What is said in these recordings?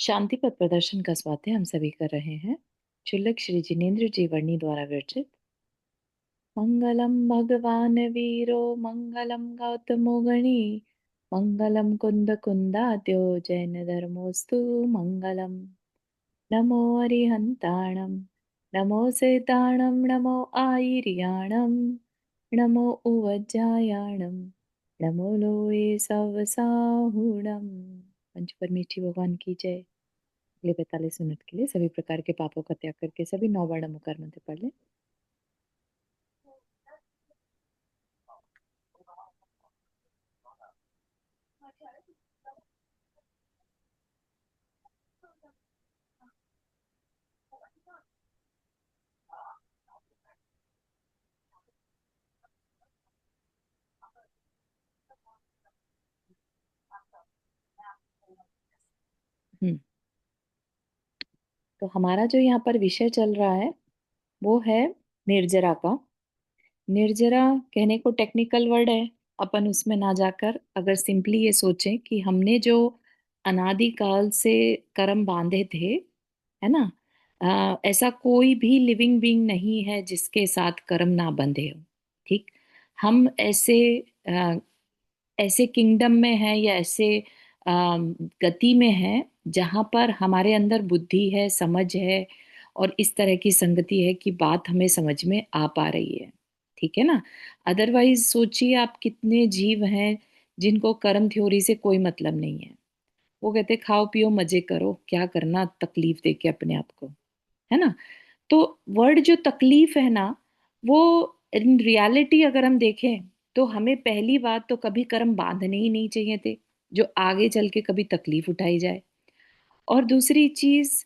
शांति पथ प्रदर्शन का स्वाध्याय हम सभी कर रहे हैं। शुल्लक श्री जिनेन्द्र जी वर्णी द्वारा विरचित। मंगलम भगवान वीरो मंगलम गौतमो गणी मंगलम कुंद कुंदाद्यो जैन धर्मोस्तु मंगलम। नमो अरिहंताणम नमो सेताणम नमो आयर्याणम नमो उवज्जायाणम नमो लोए सवसाहुणम। पंच परमेष्ठी भगवान की जय। अगले 45 मिनट के लिए सभी प्रकार के पापों का त्याग करके सभी 9 वर्ण मुकार मंत्र पढ़ लें। हम्म तो हमारा जो यहाँ पर विषय चल रहा है वो है निर्जरा का। निर्जरा कहने को टेक्निकल वर्ड है। अपन उसमें ना जाकर अगर सिंपली ये सोचें कि हमने जो अनादिकाल से कर्म बांधे थे, है ना, ऐसा कोई भी लिविंग बीइंग नहीं है जिसके साथ कर्म ना बंधे हो। ठीक। हम ऐसे अ, ऐसे किंगडम में है या ऐसे गति में है जहां पर हमारे अंदर बुद्धि है, समझ है और इस तरह की संगति है कि बात हमें समझ में आ पा रही है। ठीक है ना। अदरवाइज सोचिए आप कितने जीव हैं जिनको कर्म थ्योरी से कोई मतलब नहीं है। वो कहते खाओ पियो मजे करो, क्या करना तकलीफ देके अपने आप को, है ना। तो वर्ड जो तकलीफ है ना, वो इन रियलिटी अगर हम देखें तो हमें पहली बात तो कभी कर्म बांधने ही नहीं चाहिए थे जो आगे चल के कभी तकलीफ उठाई जाए। और दूसरी चीज,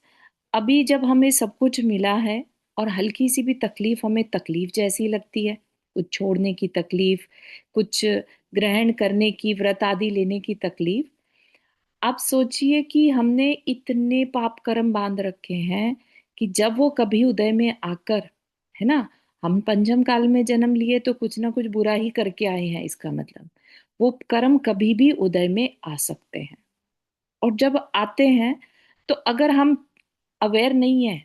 अभी जब हमें सब कुछ मिला है और हल्की सी भी तकलीफ हमें तकलीफ जैसी लगती है, कुछ छोड़ने की तकलीफ, कुछ ग्रहण करने की, व्रत आदि लेने की तकलीफ। आप सोचिए कि हमने इतने पाप कर्म बांध रखे हैं कि जब वो कभी उदय में आकर, है ना, हम पंचम काल में जन्म लिए तो कुछ ना कुछ बुरा ही करके आए हैं, इसका मतलब वो कर्म कभी भी उदय में आ सकते हैं। और जब आते हैं तो अगर हम अवेयर नहीं है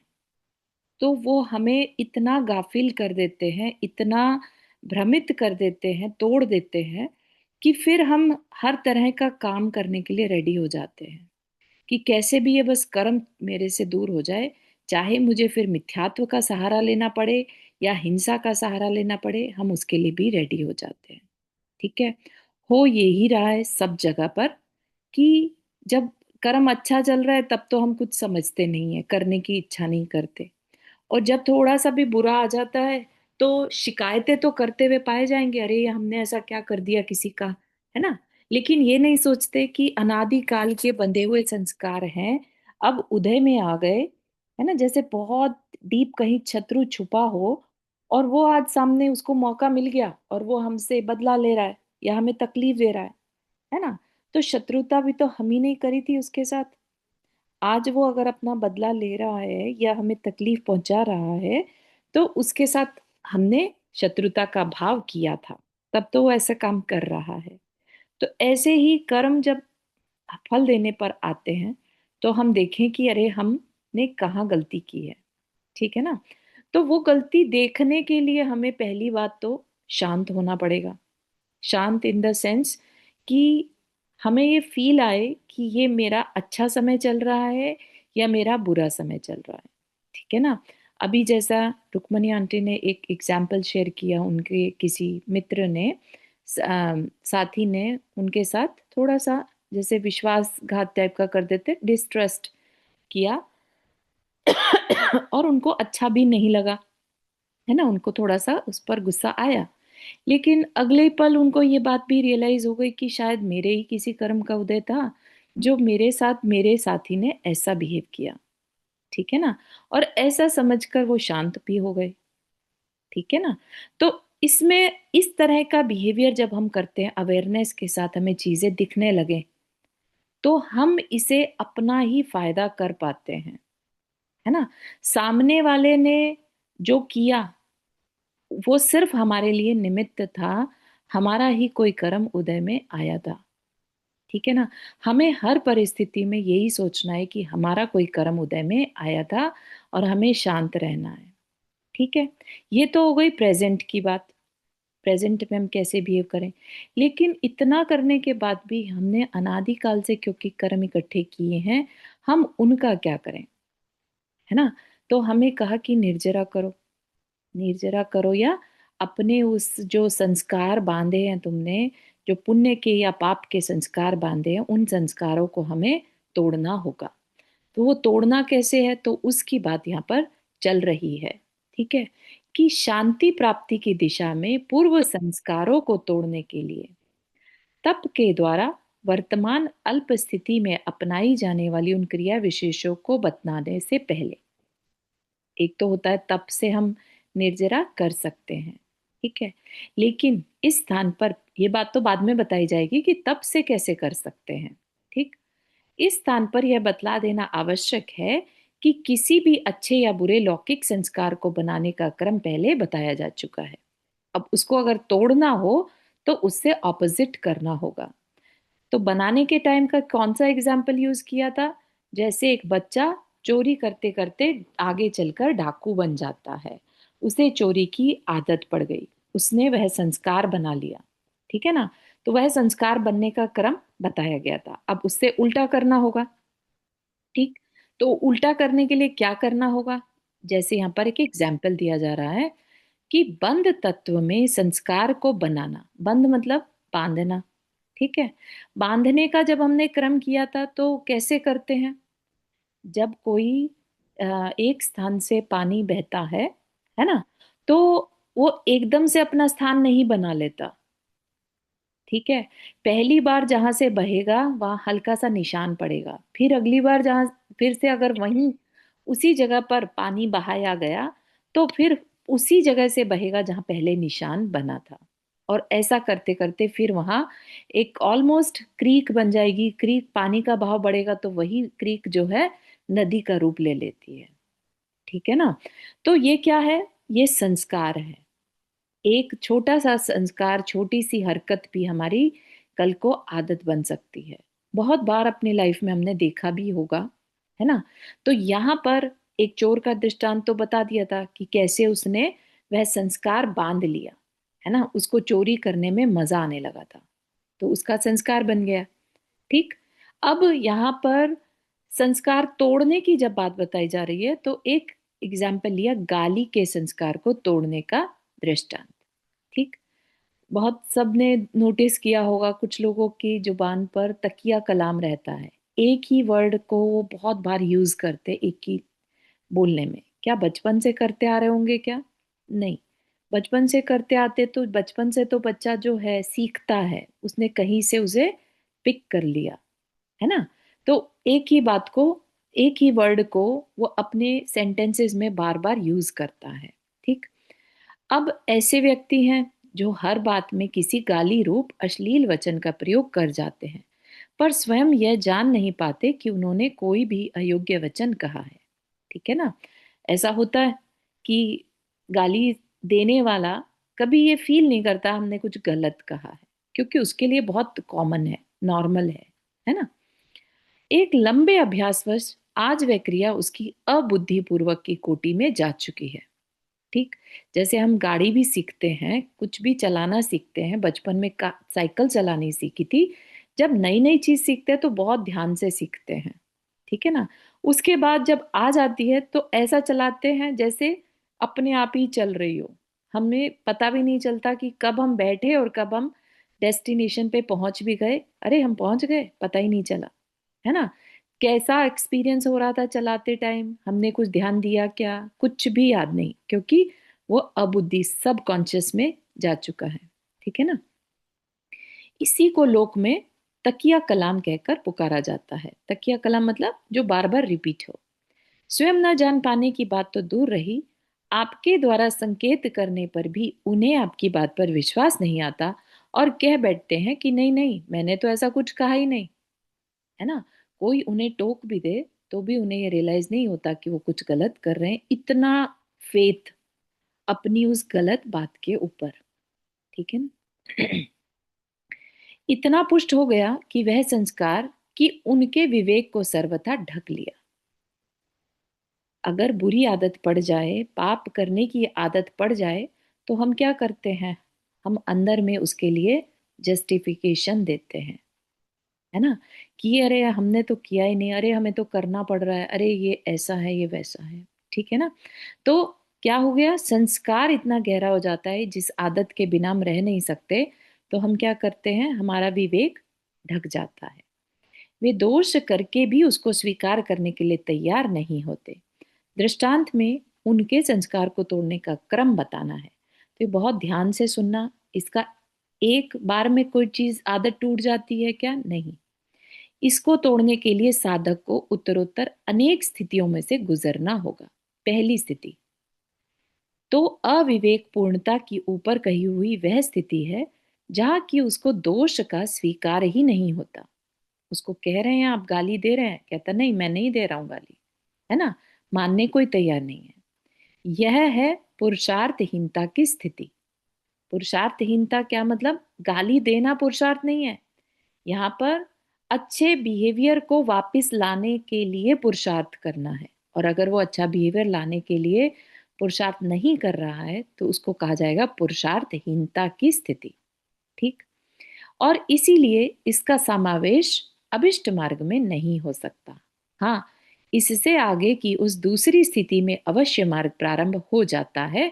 तो वो हमें इतना गाफिल कर देते हैं, इतना भ्रमित कर देते हैं, तोड़ देते हैं कि फिर हम हर तरह का काम करने के लिए रेडी हो जाते हैं कि कैसे भी ये बस कर्म मेरे से दूर हो जाए, चाहे मुझे फिर मिथ्यात्व का सहारा लेना पड़े या हिंसा का सहारा लेना पड़े, हम उसके लिए भी रेडी हो जाते हैं। ठीक है। हो यही रहा है सब जगह पर कि जब कर्म अच्छा चल रहा है तब तो हम कुछ समझते नहीं है, करने की इच्छा नहीं करते, और जब थोड़ा सा भी बुरा आ जाता है तो शिकायतें तो करते हुए पाए जाएंगे, अरे ये हमने ऐसा क्या कर दिया किसी का, है ना। लेकिन ये नहीं सोचते कि अनादि काल के बंधे हुए संस्कार हैं, अब उदय में आ गए, है ना। जैसे बहुत डीप कहीं शत्रु छुपा हो और वो आज सामने उसको मौका मिल गया और वो हमसे बदला ले रहा है या हमें तकलीफ दे रहा है ना। तो शत्रुता भी तो हम ही नहीं करी थी उसके साथ। आज वो अगर अपना बदला ले रहा है या हमें तकलीफ पहुंचा रहा है तो उसके साथ हमने शत्रुता का भाव किया था, तब तो वो ऐसा काम कर रहा है। तो ऐसे ही कर्म जब फल देने पर आते हैं तो हम देखें कि अरे हमने कहाँ गलती की है। ठीक है ना। तो वो गलती देखने के लिए हमें पहली बात तो शांत होना पड़ेगा। शांत इन द सेंस कि हमें ये फील आए कि ये मेरा अच्छा समय चल रहा है या मेरा बुरा समय चल रहा है। ठीक है ना। अभी जैसा रुक्मणी आंटी ने एक एग्जाम्पल शेयर किया, उनके किसी मित्र ने, साथी ने उनके साथ थोड़ा सा जैसे विश्वासघात टाइप का कर देते, डिस्ट्रस्ट किया और उनको अच्छा भी नहीं लगा, है ना, उनको थोड़ा सा उस पर गुस्सा आया। लेकिन अगले पल उनको ये बात भी रियलाइज हो गई कि शायद मेरे ही किसी कर्म का उदय था जो मेरे साथ मेरे साथी ने ऐसा बिहेव किया। ठीक है ना। और ऐसा समझकर वो शांत भी हो गए। ठीक है ना। तो इसमें इस तरह का बिहेवियर जब हम करते हैं, अवेयरनेस के साथ हमें चीजें दिखने लगे तो हम इसे अपना ही फायदा कर पाते हैं, है ना। सामने वाले ने जो किया वो सिर्फ हमारे लिए निमित्त था, हमारा ही कोई कर्म उदय में आया था। ठीक है ना। हमें हर परिस्थिति में यही सोचना है कि हमारा कोई कर्म उदय में आया था और हमें शांत रहना है। ठीक है। ये तो हो गई प्रेजेंट की बात, प्रेजेंट में हम कैसे बिहेव करें। लेकिन इतना करने के बाद भी हमने अनादिकाल से क्योंकि कर्म इकट्ठे किए हैं, हम उनका क्या करें, है ना। तो हमें कहा कि निर्जरा करो, निर्जरा करो, या अपने उस जो संस्कार बांधे हैं तुमने, जो पुण्य के या पाप के संस्कार बांधे हैं, उन संस्कारों को हमें तोड़ना होगा। तो वो तोड़ना कैसे है, तो उसकी बात यहाँ पर चल रही है। ठीक है। कि शांति प्राप्ति की दिशा में पूर्व संस्कारों को तोड़ने के लिए तप के द्वारा वर्तमान अल्प स्थिति में अपनाई जाने वाली उन क्रिया विशेषों को बतलाने से पहले, एक तो होता है तप से हम निर्जरा कर सकते हैं, ठीक है। लेकिन इस स्थान पर ये बात तो बाद में बताई जाएगी कि तप से कैसे कर सकते हैं। ठीक। इस स्थान पर यह बतला देना आवश्यक है कि किसी भी अच्छे या बुरे लौकिक संस्कार को बनाने का क्रम पहले बताया जा चुका है। अब उसको अगर तोड़ना हो तो उससे ऑपोजिट करना होगा। तो बनाने के टाइम का कौन सा एग्जाम्पल यूज किया था, जैसे एक बच्चा चोरी करते करते आगे चलकर डाकू बन जाता है, उसे चोरी की आदत पड़ गई, उसने वह संस्कार बना लिया, ठीक है ना। तो वह संस्कार बनने का क्रम बताया गया था, अब उससे उल्टा करना होगा। ठीक। तो उल्टा करने के लिए क्या करना होगा, जैसे यहाँ पर एक एग्जाम्पल दिया जा रहा है कि बंद तत्व में संस्कार को बनाना, बंद मतलब बांधना। ठीक है। बांधने का जब हमने क्रम किया था तो कैसे करते हैं, जब कोई एक स्थान से पानी बहता है ना, तो वो एकदम से अपना स्थान नहीं बना लेता। ठीक है। पहली बार जहां से बहेगा वहां हल्का सा निशान पड़ेगा, फिर अगली बार जहां, फिर से अगर वहीं उसी जगह पर पानी बहाया गया तो फिर उसी जगह से बहेगा जहां पहले निशान बना था। और ऐसा करते करते फिर वहां एक ऑलमोस्ट क्रीक बन जाएगी। क्रीक, पानी का बहाव बढ़ेगा तो वही क्रीक जो है नदी का रूप ले लेती है। ठीक है ना। तो ये क्या है, ये संस्कार है। एक छोटा सा संस्कार, छोटी सी हरकत भी हमारी कल को आदत बन सकती है। बहुत बार अपनी लाइफ में हमने देखा भी होगा, है ना। तो यहाँ पर एक चोर का दृष्टांत तो बता दिया था कि कैसे उसने वह संस्कार बांध लिया, है ना, उसको चोरी करने में मजा आने लगा था, तो उसका संस्कार बन गया। ठीक। अब यहाँ पर संस्कार तोड़ने की जब बात बताई जा रही है तो एक एग्जाम्पल लिया गाली के संस्कार को तोड़ने का दृष्टांत। ठीक। बहुत सबने नोटिस किया होगा, कुछ लोगों की जुबान पर तकिया कलाम रहता है, एक ही वर्ड को वो बहुत बार यूज करते एक ही बोलने में। क्या बचपन से करते आ रहे होंगे क्या? नहीं। बचपन से करते आते तो बचपन से तो बच्चा जो है सीखता है, उसने कहीं से उसे पिक कर लिया, है ना। तो एक ही बात को, एक ही वर्ड को वो अपने सेंटेंसेस में बार बार यूज करता है। ठीक। अब ऐसे व्यक्ति हैं जो हर बात में किसी गाली रूप अश्लील वचन का प्रयोग कर जाते हैं, पर स्वयं यह जान नहीं पाते कि उन्होंने कोई भी अयोग्य वचन कहा है। ठीक है ना। ऐसा होता है कि गाली देने वाला कभी ये फील नहीं करता हमने कुछ गलत कहा है, क्योंकि उसके लिए बहुत कॉमन है, नॉर्मल है ना। एक लंबे अभ्यासवश आज वह क्रिया उसकी अबुद्धिपूर्वक की कोटि में जा चुकी है। ठीक। जैसे हम गाड़ी भी सीखते हैं, कुछ भी चलाना सीखते हैं, बचपन में साइकिल चलानी सीखी थी, जब नई नई चीज सीखते हैं तो बहुत ध्यान से सीखते हैं, ठीक है ना। उसके बाद जब आ जाती है तो ऐसा चलाते हैं जैसे अपने आप ही चल रही हो, हमें पता भी नहीं चलता कि कब हम बैठे और कब हम डेस्टिनेशन पे पहुंच भी गए। अरे हम पहुंच गए, पता ही नहीं चला, है ना। कैसा एक्सपीरियंस हो रहा था चलाते टाइम, हमने कुछ ध्यान दिया क्या, कुछ भी याद नहीं, क्योंकि वो अबुद्धि सब कॉन्शियस में जा चुका है। ठीक है ना। इसी को लोक में तकिया कलाम कहकर पुकारा जाता है। तकिया कलाम मतलब जो बार बार रिपीट हो। स्वयं न जान पाने की बात तो दूर रही, आपके द्वारा संकेत करने पर भी उन्हें आपकी बात पर विश्वास नहीं आता और कह बैठते हैं कि नहीं नहीं, मैंने तो ऐसा कुछ कहा ही नहीं, है ना। कोई उन्हें टोक भी दे तो भी उन्हें ये रियलाइज नहीं होता कि वो कुछ गलत कर रहे हैं, इतना फेथ अपनी उस गलत बात के ऊपर। ठीक है ना। इतना पुष्ट हो गया कि वह संस्कार कि उनके विवेक को सर्वथा ढक लिया। अगर बुरी आदत पड़ जाए, पाप करने की आदत पड़ जाए, तो हम क्या करते हैं? हम अंदर में उसके लिए जस्टिफिकेशन देते हैं, है ना, कि अरे हमने तो किया ही नहीं, अरे हमें तो करना पड़ रहा है, अरे ये ऐसा है, ये वैसा है। ठीक है ना? तो क्या हो गया, संस्कार इतना गहरा हो जाता है, जिस आदत के बिना हम रह नहीं सकते, तो हम क्या करते हैं, हमारा विवेक ढक जाता है। वे दोष करके भी उसको स्वीकार करने के लिए तैयार नहीं होते। दृष्टांत में उनके संस्कार को तोड़ने का क्रम बताना है। तो ये बहुत ध्यान से सुनना। इसका एक बार में कोई चीज आदत टूट जाती है क्या? नहीं। इसको तोड़ने के लिए साधक को उत्तरोत्तर अनेक स्थितियों में से गुजरना होगा। पहली स्थिति तो अविवेक पूर्णता की ऊपर कही हुई वह स्थिति है जहां कि उसको दोष का स्वीकार ही नहीं होता। उसको कह रहे हैं, आप गाली दे रहे हैं, कहता नहीं मैं नहीं दे रहा हूं गाली, है ना, मानने कोई तैयार नहीं है। यह है पुरुषार्थहीनता की स्थिति। पुरुषार्थहीनता क्या मतलब? गाली देना पुरुषार्थ नहीं है। यहाँ पर अच्छे बिहेवियर को वापस लाने के लिए पुरुषार्थ करना है। और अगर वो अच्छा बिहेवियर लाने के लिए पुरुषार्थ नहीं कर रहा है, तो उसको कहा जाएगा पुरुषार्थहीनता की स्थिति। ठीक। और इसीलिए इसका समावेश अभिष्ट मार्ग में नहीं हो सकता। हाँ, इससे आगे की उस दूसरी स्थिति में अवश्य मार्ग प्रारंभ हो जाता है,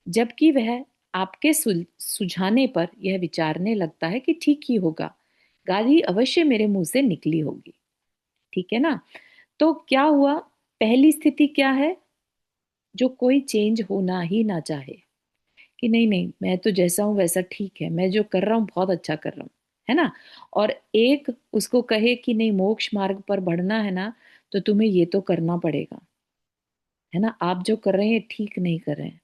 जबकि वह आपके सुझाने पर यह विचारने लगता है कि ठीक ही होगा, गाली अवश्य मेरे मुंह से निकली होगी। ठीक है ना? तो क्या हुआ, पहली स्थिति क्या है, जो कोई चेंज होना ही ना चाहे, कि नहीं नहीं मैं तो जैसा हूं वैसा ठीक है, मैं जो कर रहा हूं बहुत अच्छा कर रहा हूं, है ना। और एक उसको कहे कि नहीं मोक्ष मार्ग पर बढ़ना है ना, तो तुम्हें ये तो करना पड़ेगा, है ना, आप जो कर रहे हैं ठीक नहीं कर रहे हैं।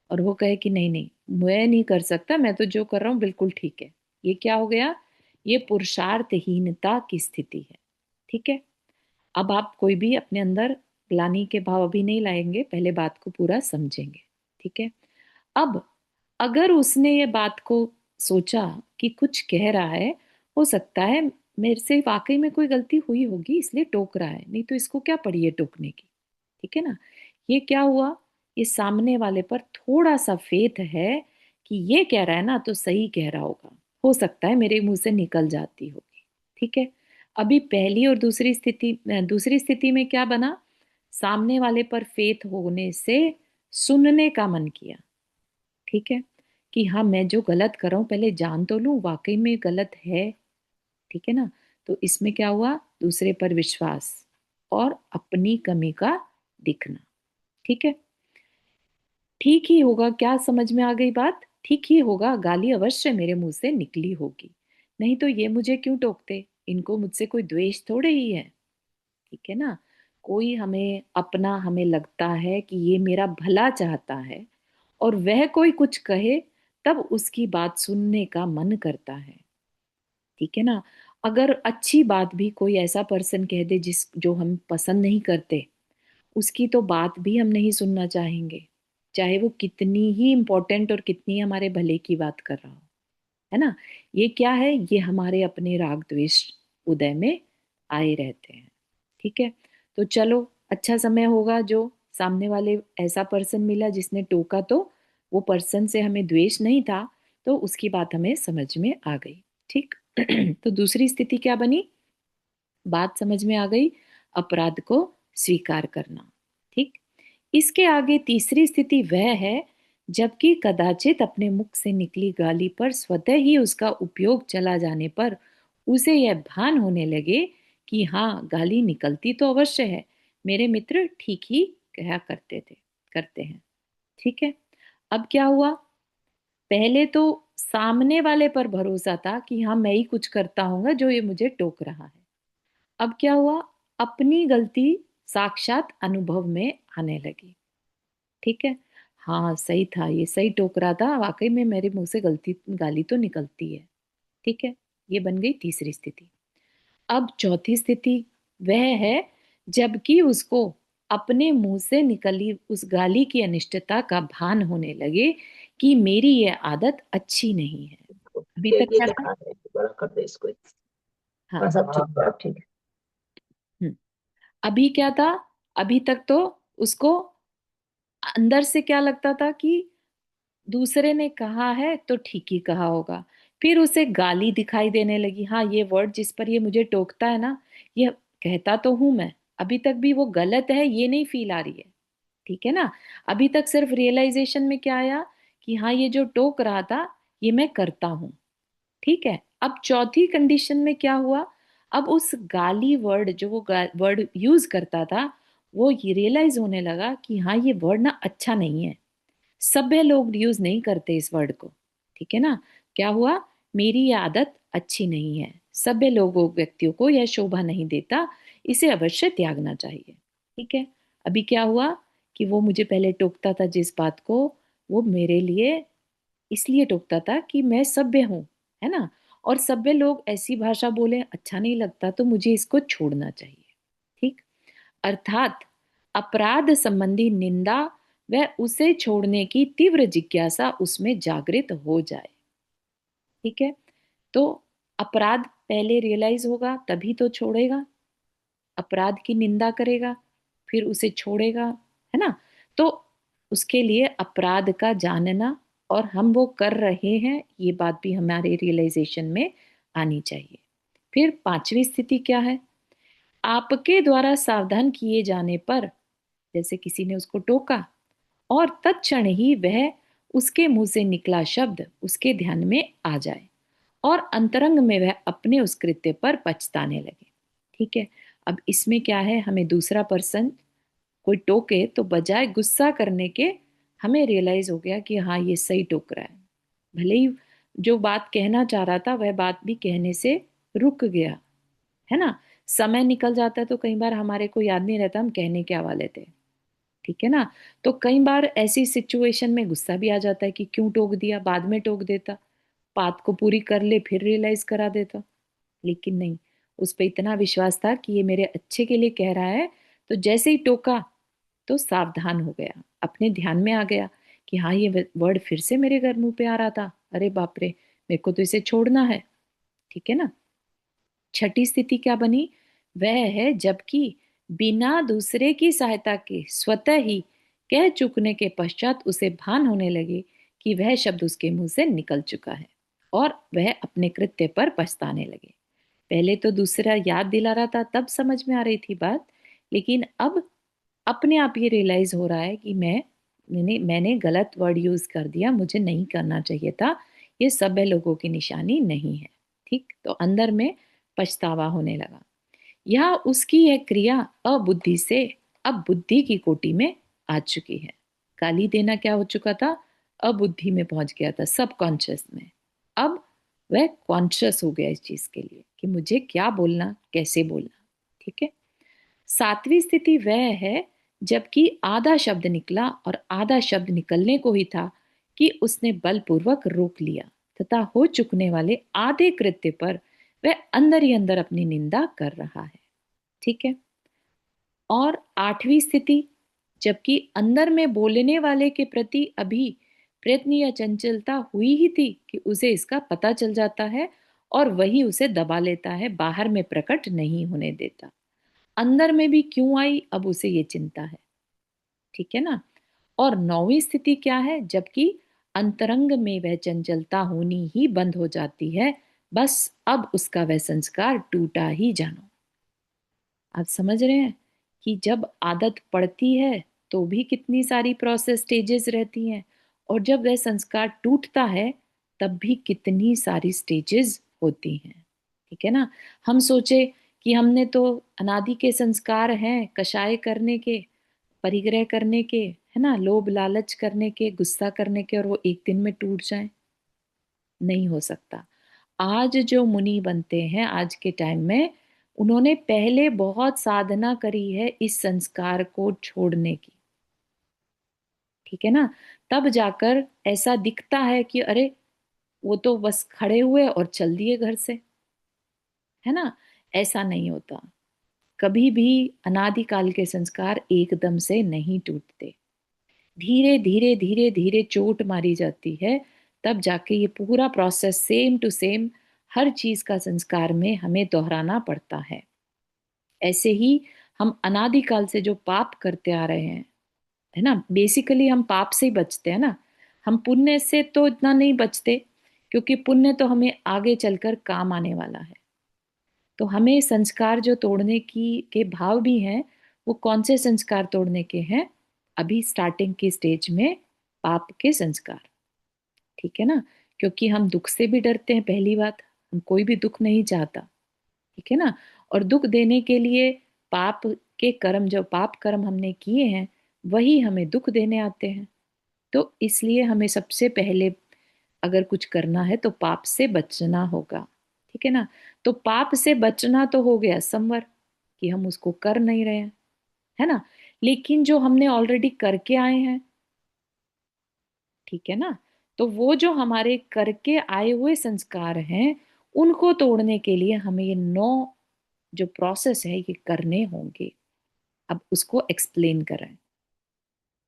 और वो कहे कि नहीं नहीं मैं नहीं कर सकता, मैं तो जो कर रहा हूँ बिल्कुल ठीक है। ये क्या हो गया? ये पुरुषार्थहीनता की स्थिति है। ठीक है। अब आप कोई भी अपने अंदर ग्लानि के भाव अभी नहीं लाएंगे, पहले बात को पूरा समझेंगे। ठीक है। अब अगर उसने ये बात को सोचा कि कुछ कह रहा है, हो सकता है मेरे से वाकई में कोई गलती हुई होगी इसलिए टोक रहा है, नहीं तो इसको क्या पड़ी है टोकने की। ठीक है ना? ये क्या हुआ, ये सामने वाले पर थोड़ा सा फेथ है कि ये कह रहा है ना तो सही कह रहा होगा, हो सकता है मेरे मुंह से निकल जाती होगी। ठीक है। अभी पहली और दूसरी स्थिति में क्या बना, सामने वाले पर फेथ होने से सुनने का मन किया। ठीक है, कि हाँ मैं जो गलत कर रहा हूं पहले जान तो लूं वाकई में गलत है। ठीक है ना? तो इसमें क्या हुआ, दूसरे पर विश्वास और अपनी कमी का दिखना। ठीक है। ठीक ही होगा, क्या समझ में आ गई बात? ठीक ही होगा, गाली अवश्य मेरे मुंह से निकली होगी, नहीं तो ये मुझे क्यों टोकते, इनको मुझसे कोई द्वेष थोड़े ही है। ठीक है ना? कोई हमें अपना, हमें लगता है कि ये मेरा भला चाहता है, और वह कोई कुछ कहे तब उसकी बात सुनने का मन करता है। ठीक है ना? अगर अच्छी बात भी कोई ऐसा पर्सन कह दे जिस जो हम पसंद नहीं करते, उसकी तो बात भी हम नहीं सुनना चाहेंगे, चाहे वो कितनी ही इंपॉर्टेंट और कितनी हमारे भले की बात कर रहा हो, है ना। ये क्या है, ये हमारे अपने राग द्वेष उदय में आए रहते हैं। ठीक है। तो चलो, अच्छा समय होगा जो सामने वाले ऐसा पर्सन मिला जिसने टोका, तो वो पर्सन से हमें द्वेष नहीं था, तो उसकी बात हमें समझ में आ गई। ठीक। तो दूसरी स्थिति क्या बनी, बात समझ में आ गई, अपराध को स्वीकार करना। ठीक। इसके आगे तीसरी स्थिति वह है जबकि कदाचित अपने मुख से निकली गाली पर स्वतः ही उसका उपयोग चला जाने पर उसे यह भान होने लगे कि हाँ गाली निकलती तो अवश्य है, मेरे मित्र ठीक ही कहा करते थे, करते हैं। ठीक है। अब क्या हुआ, पहले तो सामने वाले पर भरोसा था कि हाँ मैं ही कुछ करता हूंगा जो ये मुझे टोक रहा है। अब क्या हुआ, अपनी गलती साक्षात अनुभव में आने लगी। ठीक है। हाँ सही था, ये सही टोक रहा था, वाकई में मेरे मुंह से गलती गाली तो निकलती है। ठीक है। ये बन गई तीसरी स्थिति। अब चौथी स्थिति वह है जबकि उसको अपने मुंह से निकली उस गाली की अनिष्टता का भान होने लगे कि मेरी यह आदत अच्छी नहीं है। अभी ये तक ये क्या था, दिखा है। बड़ा कर दे इसको, हाँ थोड़ा सा ठीक। भाग जाओ, ठीक है। हम्म। अभी क्या था? अभी तक तो उसको अंदर से क्या लगता था कि दूसरे ने कहा है तो ठीक ही कहा होगा। फिर उसे गाली दिखाई देने लगी, हाँ ये वर्ड जिस पर ये मुझे टोकता है ना, ये कहता तो हूं मैं, अभी तक भी वो गलत है ये नहीं फील आ रही है। ठीक है ना? अभी तक सिर्फ रियलाइजेशन में क्या आया कि हाँ ये जो टोक रहा था ये मैं करता हूं। ठीक है, अब चौथी कंडीशन में क्या हुआ? अब उस गाली वर्ड जो वो वर्ड यूज करता था, वो ये रियलाइज होने लगा कि हाँ ये वर्ड ना अच्छा नहीं है, सभ्य लोग यूज नहीं करते इस वर्ड को। ठीक है ना? क्या हुआ? मेरी ये आदत अच्छी नहीं है, सभ्य लोगों व्यक्तियों को यह शोभा नहीं देता, इसे अवश्य त्यागना चाहिए। ठीक है। अभी क्या हुआ कि वो मुझे पहले टोकता था जिस बात को, वो मेरे लिए इसलिए टोकता था कि मैं सभ्य हूं, है ना? और सभ्य लोग ऐसी भाषा बोले अच्छा नहीं लगता, तो मुझे इसको छोड़ना चाहिए। ठीक। अर्थात अपराध संबंधी निंदा व उसे छोड़ने की तीव्र जिज्ञासा उसमें जागृत हो जाए। ठीक है। तो अपराध पहले रियलाइज होगा तभी तो छोड़ेगा, अपराध की निंदा करेगा फिर उसे छोड़ेगा, है ना? तो उसके लिए अपराध का जानना और हम वो कर रहे हैं ये बात भी हमारे रियलाइजेशन में आनी चाहिए। फिर पांचवी स्थिति क्या है? आपके द्वारा सावधान किए जाने पर, जैसे किसी ने उसको टोका और तत्क्षण ही वह उसके मुंह से निकला शब्द उसके ध्यान में आ जाए और अंतरंग में वह अपने उस कृत्य पर पछताने लगे। ठीक है। अब इसमें क्या है, हमें दूसरा पर्सन कोई टोके तो बजाय गुस्सा करने के हमें रियलाइज हो गया कि हाँ ये सही टोक रहा है। भले ही जो बात कहना चाह रहा था वह बात भी कहने से रुक गया, है ना? समय निकल जाता है तो कई बार हमारे को याद नहीं रहता हम कहने क्या वाले थे। ठीक है ना? तो कई बार ऐसी सिचुएशन में गुस्सा भी आ जाता है कि क्यों टोक दिया, बाद में टोक देता, बात को पूरी कर ले फिर रियलाइज करा देता। लेकिन नहीं, उस पे इतना विश्वास था कि ये मेरे अच्छे के लिए कह रहा है, तो जैसे ही टोका तो सावधान हो गया, अपने ध्यान में आ गया कि हाँ ये वर्ड फिर से मेरे घर मुंह पे आ रहा था, अरे बाप रे, मेरे को तो इसे छोड़ना है। ठीक है ना? छठी स्थिति क्या बनी? वह है जबकि बिना दूसरे की सहायता के स्वतः ही कह चुकने के पश्चात उसे भान होने लगे कि वह शब्द उसके मुंह से निकल चुका है और वह अपने कृत्य पर पछताने लगे। पहले तो दूसरा याद दिला रहा था तब समझ में आ रही थी बात, लेकिन अब अपने आप ये रियलाइज हो रहा है कि मैंने गलत वर्ड यूज कर दिया, मुझे नहीं करना चाहिए था, ये सभ्य लोगों की निशानी नहीं है। ठीक, तो अंदर में पछतावा होने लगा। यह उसकी यह क्रिया अबुद्धि से अब बुद्धि की कोटि में आ चुकी है। गाली देना क्या हो चुका था? अबुद्धि में पहुंच गया था, सब कॉन्शियस में। अब वह कॉन्शियस हो गया इस चीज के लिए कि मुझे क्या बोलना, कैसे बोलना। ठीक है। सातवीं स्थिति वह है जबकि आधा शब्द निकला और आधा शब्द निकलने को ही था कि उसने बलपूर्वक रोक लिया तथा हो चुकने वाले आधे कृत्य पर वह अंदर ही अंदर अपनी निंदा कर रहा है। ठीक है। और आठवीं स्थिति, जबकि अंदर में बोलने वाले के प्रति अभी प्रयत्न या चंचलता हुई ही थी कि उसे इसका पता चल जाता है और वही उसे दबा लेता है, बाहर में प्रकट नहीं होने देता। अंदर में भी क्यों आई अब उसे ये चिंता है। ठीक है ना? और नौवीं स्थिति क्या है? जबकि अंतरंग में वह चंचलता होनी ही बंद हो जाती है, बस अब उसका वह संस्कार टूटा ही जानो। आप समझ रहे हैं कि जब आदत पड़ती है तो भी कितनी सारी प्रोसेस स्टेजेस रहती हैं, और जब वह संस्कार टूटता है तब भी कितनी सारी स्टेजेस होती हैं। ठीक है ना? हम सोचे कि हमने तो अनादि के संस्कार हैं कषाय करने के, परिग्रह करने के, है ना, लोभ लालच करने के, गुस्सा करने के, और वो एक दिन में टूट जाए। नहीं हो सकता। आज जो मुनि बनते हैं आज के टाइम में, उन्होंने पहले बहुत साधना करी है इस संस्कार को छोड़ने की। ठीक है ना? तब जाकर ऐसा दिखता है कि अरे वो तो बस खड़े हुए और चल दिए घर से, है ना? ऐसा नहीं होता। कभी भी अनादिकाल के संस्कार एकदम से नहीं टूटते, धीरे धीरे धीरे धीरे चोट मारी जाती है, तब जाके ये पूरा प्रोसेस सेम टू सेम हर चीज का संस्कार में हमें दोहराना पड़ता है। ऐसे ही हम अनादिकाल से जो पाप करते आ रहे हैं, है ना, बेसिकली हम पाप से ही बचते हैं ना। हम पुण्य से तो इतना नहीं बचते, क्योंकि पुण्य तो हमें आगे चलकर काम आने वाला है। तो हमें संस्कार जो तोड़ने की के भाव भी हैं, वो कौन से संस्कार तोड़ने के हैं? अभी स्टार्टिंग की स्टेज में पाप के संस्कार। ठीक है ना, क्योंकि हम दुख से भी डरते हैं, पहली बात। हम कोई भी दुख नहीं चाहता, ठीक है ना। और दुख देने के लिए पाप के कर्म, जो पाप कर्म हमने किए हैं, वही हमें दुख देने आते हैं। तो इसलिए हमें सबसे पहले अगर कुछ करना है तो पाप से बचना होगा। ठीक है ना। तो पाप से बचना तो हो गया संवर, कि हम उसको कर नहीं रहे हैं, है ना। लेकिन जो हमने ऑलरेडी करके आए हैं, ठीक है ना, तो वो जो हमारे करके आए हुए संस्कार हैं, उनको तोड़ने के लिए हमें ये 9 जो प्रोसेस है ये करने होंगे। अब उसको एक्सप्लेन कर रहे हैं।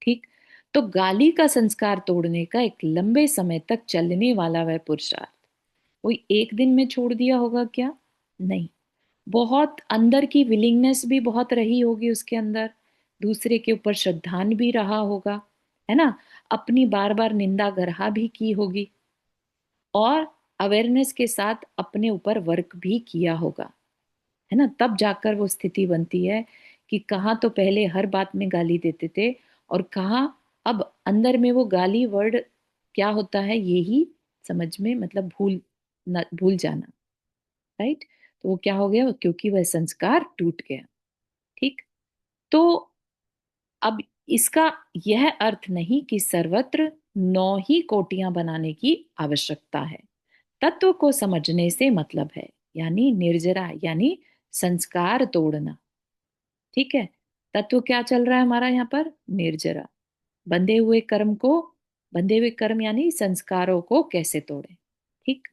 ठीक। तो गाली का संस्कार तोड़ने का एक लंबे समय तक चलने वाला वह पुरुषार्थ कोई एक दिन में छोड़ दिया होगा क्या? नहीं। बहुत अंदर की विलिंगनेस भी बहुत रही होगी उसके अंदर, दूसरे के ऊपर श्रद्धान भी रहा होगा, है ना। अपनी बार बार निंदा गरहा भी की होगी, और अवेयरनेस के साथ अपने ऊपर वर्क भी किया होगा, है ना। तब जाकर वो स्थिति बनती है कि कहाँ तो पहले हर बात में गाली देते थे, और कहाँ अब अंदर में वो गाली वर्ड क्या होता है यही समझ में, मतलब भूल जाना। राइट। तो वो क्या हो गया, क्योंकि वह संस्कार टूट गया। ठीक। तो अब इसका यह अर्थ नहीं कि सर्वत्र 9 ही कोटियां बनाने की आवश्यकता है। तत्व को समझने से मतलब है, यानी निर्जरा, यानी संस्कार तोड़ना। ठीक है। तत्व क्या चल रहा है हमारा यहाँ पर? निर्जरा। बंधे हुए कर्म को, बंधे हुए कर्म यानी संस्कारों को कैसे तोड़े। ठीक।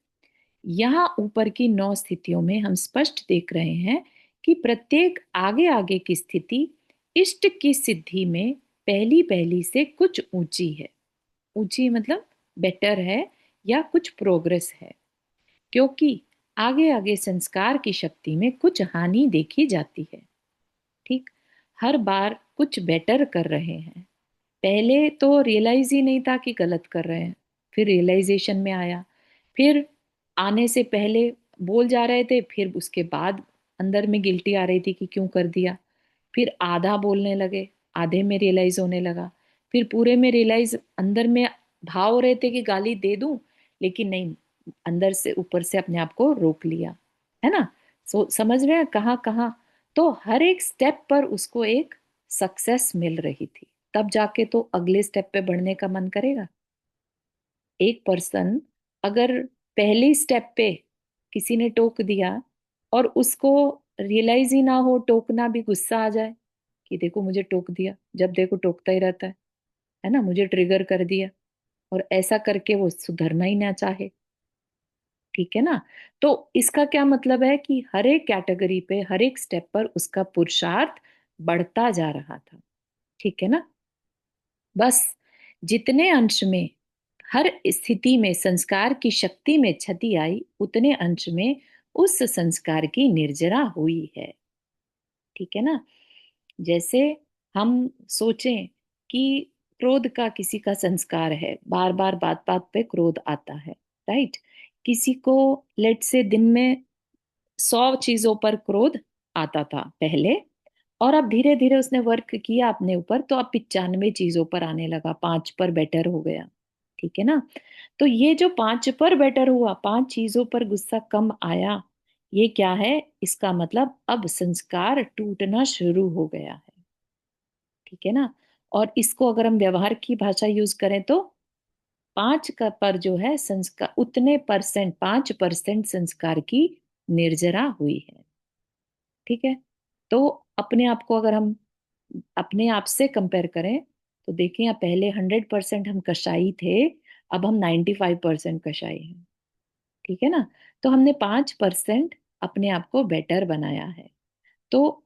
यहाँ ऊपर की 9 स्थितियों में हम स्पष्ट देख रहे हैं कि प्रत्येक आगे आगे की स्थिति इष्ट की सिद्धि में पहली पहली से कुछ ऊंची है। ऊंची मतलब बेटर है, या कुछ प्रोग्रेस है, क्योंकि आगे आगे संस्कार की शक्ति में कुछ हानि देखी जाती है। ठीक। हर बार कुछ बेटर कर रहे हैं। पहले तो रियलाइज ही नहीं था कि गलत कर रहे हैं, फिर रियलाइजेशन में आया, फिर आने से पहले बोल जा रहे थे, फिर उसके बाद अंदर में गिल्टी आ रही थी कि क्यों कर दिया, फिर आधा बोलने लगे, आधे में रियलाइज होने लगा, फिर पूरे में रियलाइज, अंदर में भाव हो रहे थे कि गाली दे दूं, लेकिन नहीं, अंदर से ऊपर से अपने आप को रोक लिया, है ना। समझ रहे हैं कहाँ कहाँ। तो हर एक स्टेप पर उसको एक सक्सेस मिल रही थी, तब जाके तो अगले स्टेप पे बढ़ने का मन करेगा। एक पर्सन अगर पहले स्टेप पे किसी ने टोक दिया, और उसको रियलाइज ही ना हो, टोकना भी गुस्सा आ जाए कि देखो मुझे टोक दिया, जब देखो टोकता ही रहता है ना, मुझे ट्रिगर कर दिया, और ऐसा करके वो सुधरना ही ना चाहे। ठीक है ना। तो इसका क्या मतलब है कि हर एक कैटेगरी पे, हर एक स्टेप पर उसका पुरुषार्थ बढ़ता जा रहा था। ठीक है ना। बस जितने अंश में, हर स्थिति में संस्कार की शक्ति में क्षति आई, उतने अंश में उस संस्कार की निर्जरा हुई है। ठीक है ना। जैसे हम सोचें कि क्रोध का किसी का संस्कार है, बार बार बात बात पे क्रोध आता है, राइट। किसी को लेट से दिन में 100 चीजों पर क्रोध आता था पहले, और अब धीरे धीरे उसने वर्क किया अपने ऊपर, तो अब 95 चीजों पर आने लगा, 5 पर बेटर हो गया। ठीक है ना। तो ये जो 5 पर बेटर हुआ, 5 चीजों पर गुस्सा कम आया, ये क्या है? इसका मतलब अब संस्कार टूटना शुरू हो गया है। ठीक है ना। और इसको अगर हम व्यवहार की भाषा यूज करें तो 5 का पर जो है संस्कार, उतने परसेंट, 5% संस्कार की निर्जरा हुई है। ठीक है। तो अपने आप को अगर हम अपने आप से कंपेयर करें, तो देखें, यहाँ पहले 100% हम कशाई थे, अब हम 95% कशाई हैं। ठीक है ना। तो हमने 5% अपने आप को बेटर बनाया है। तो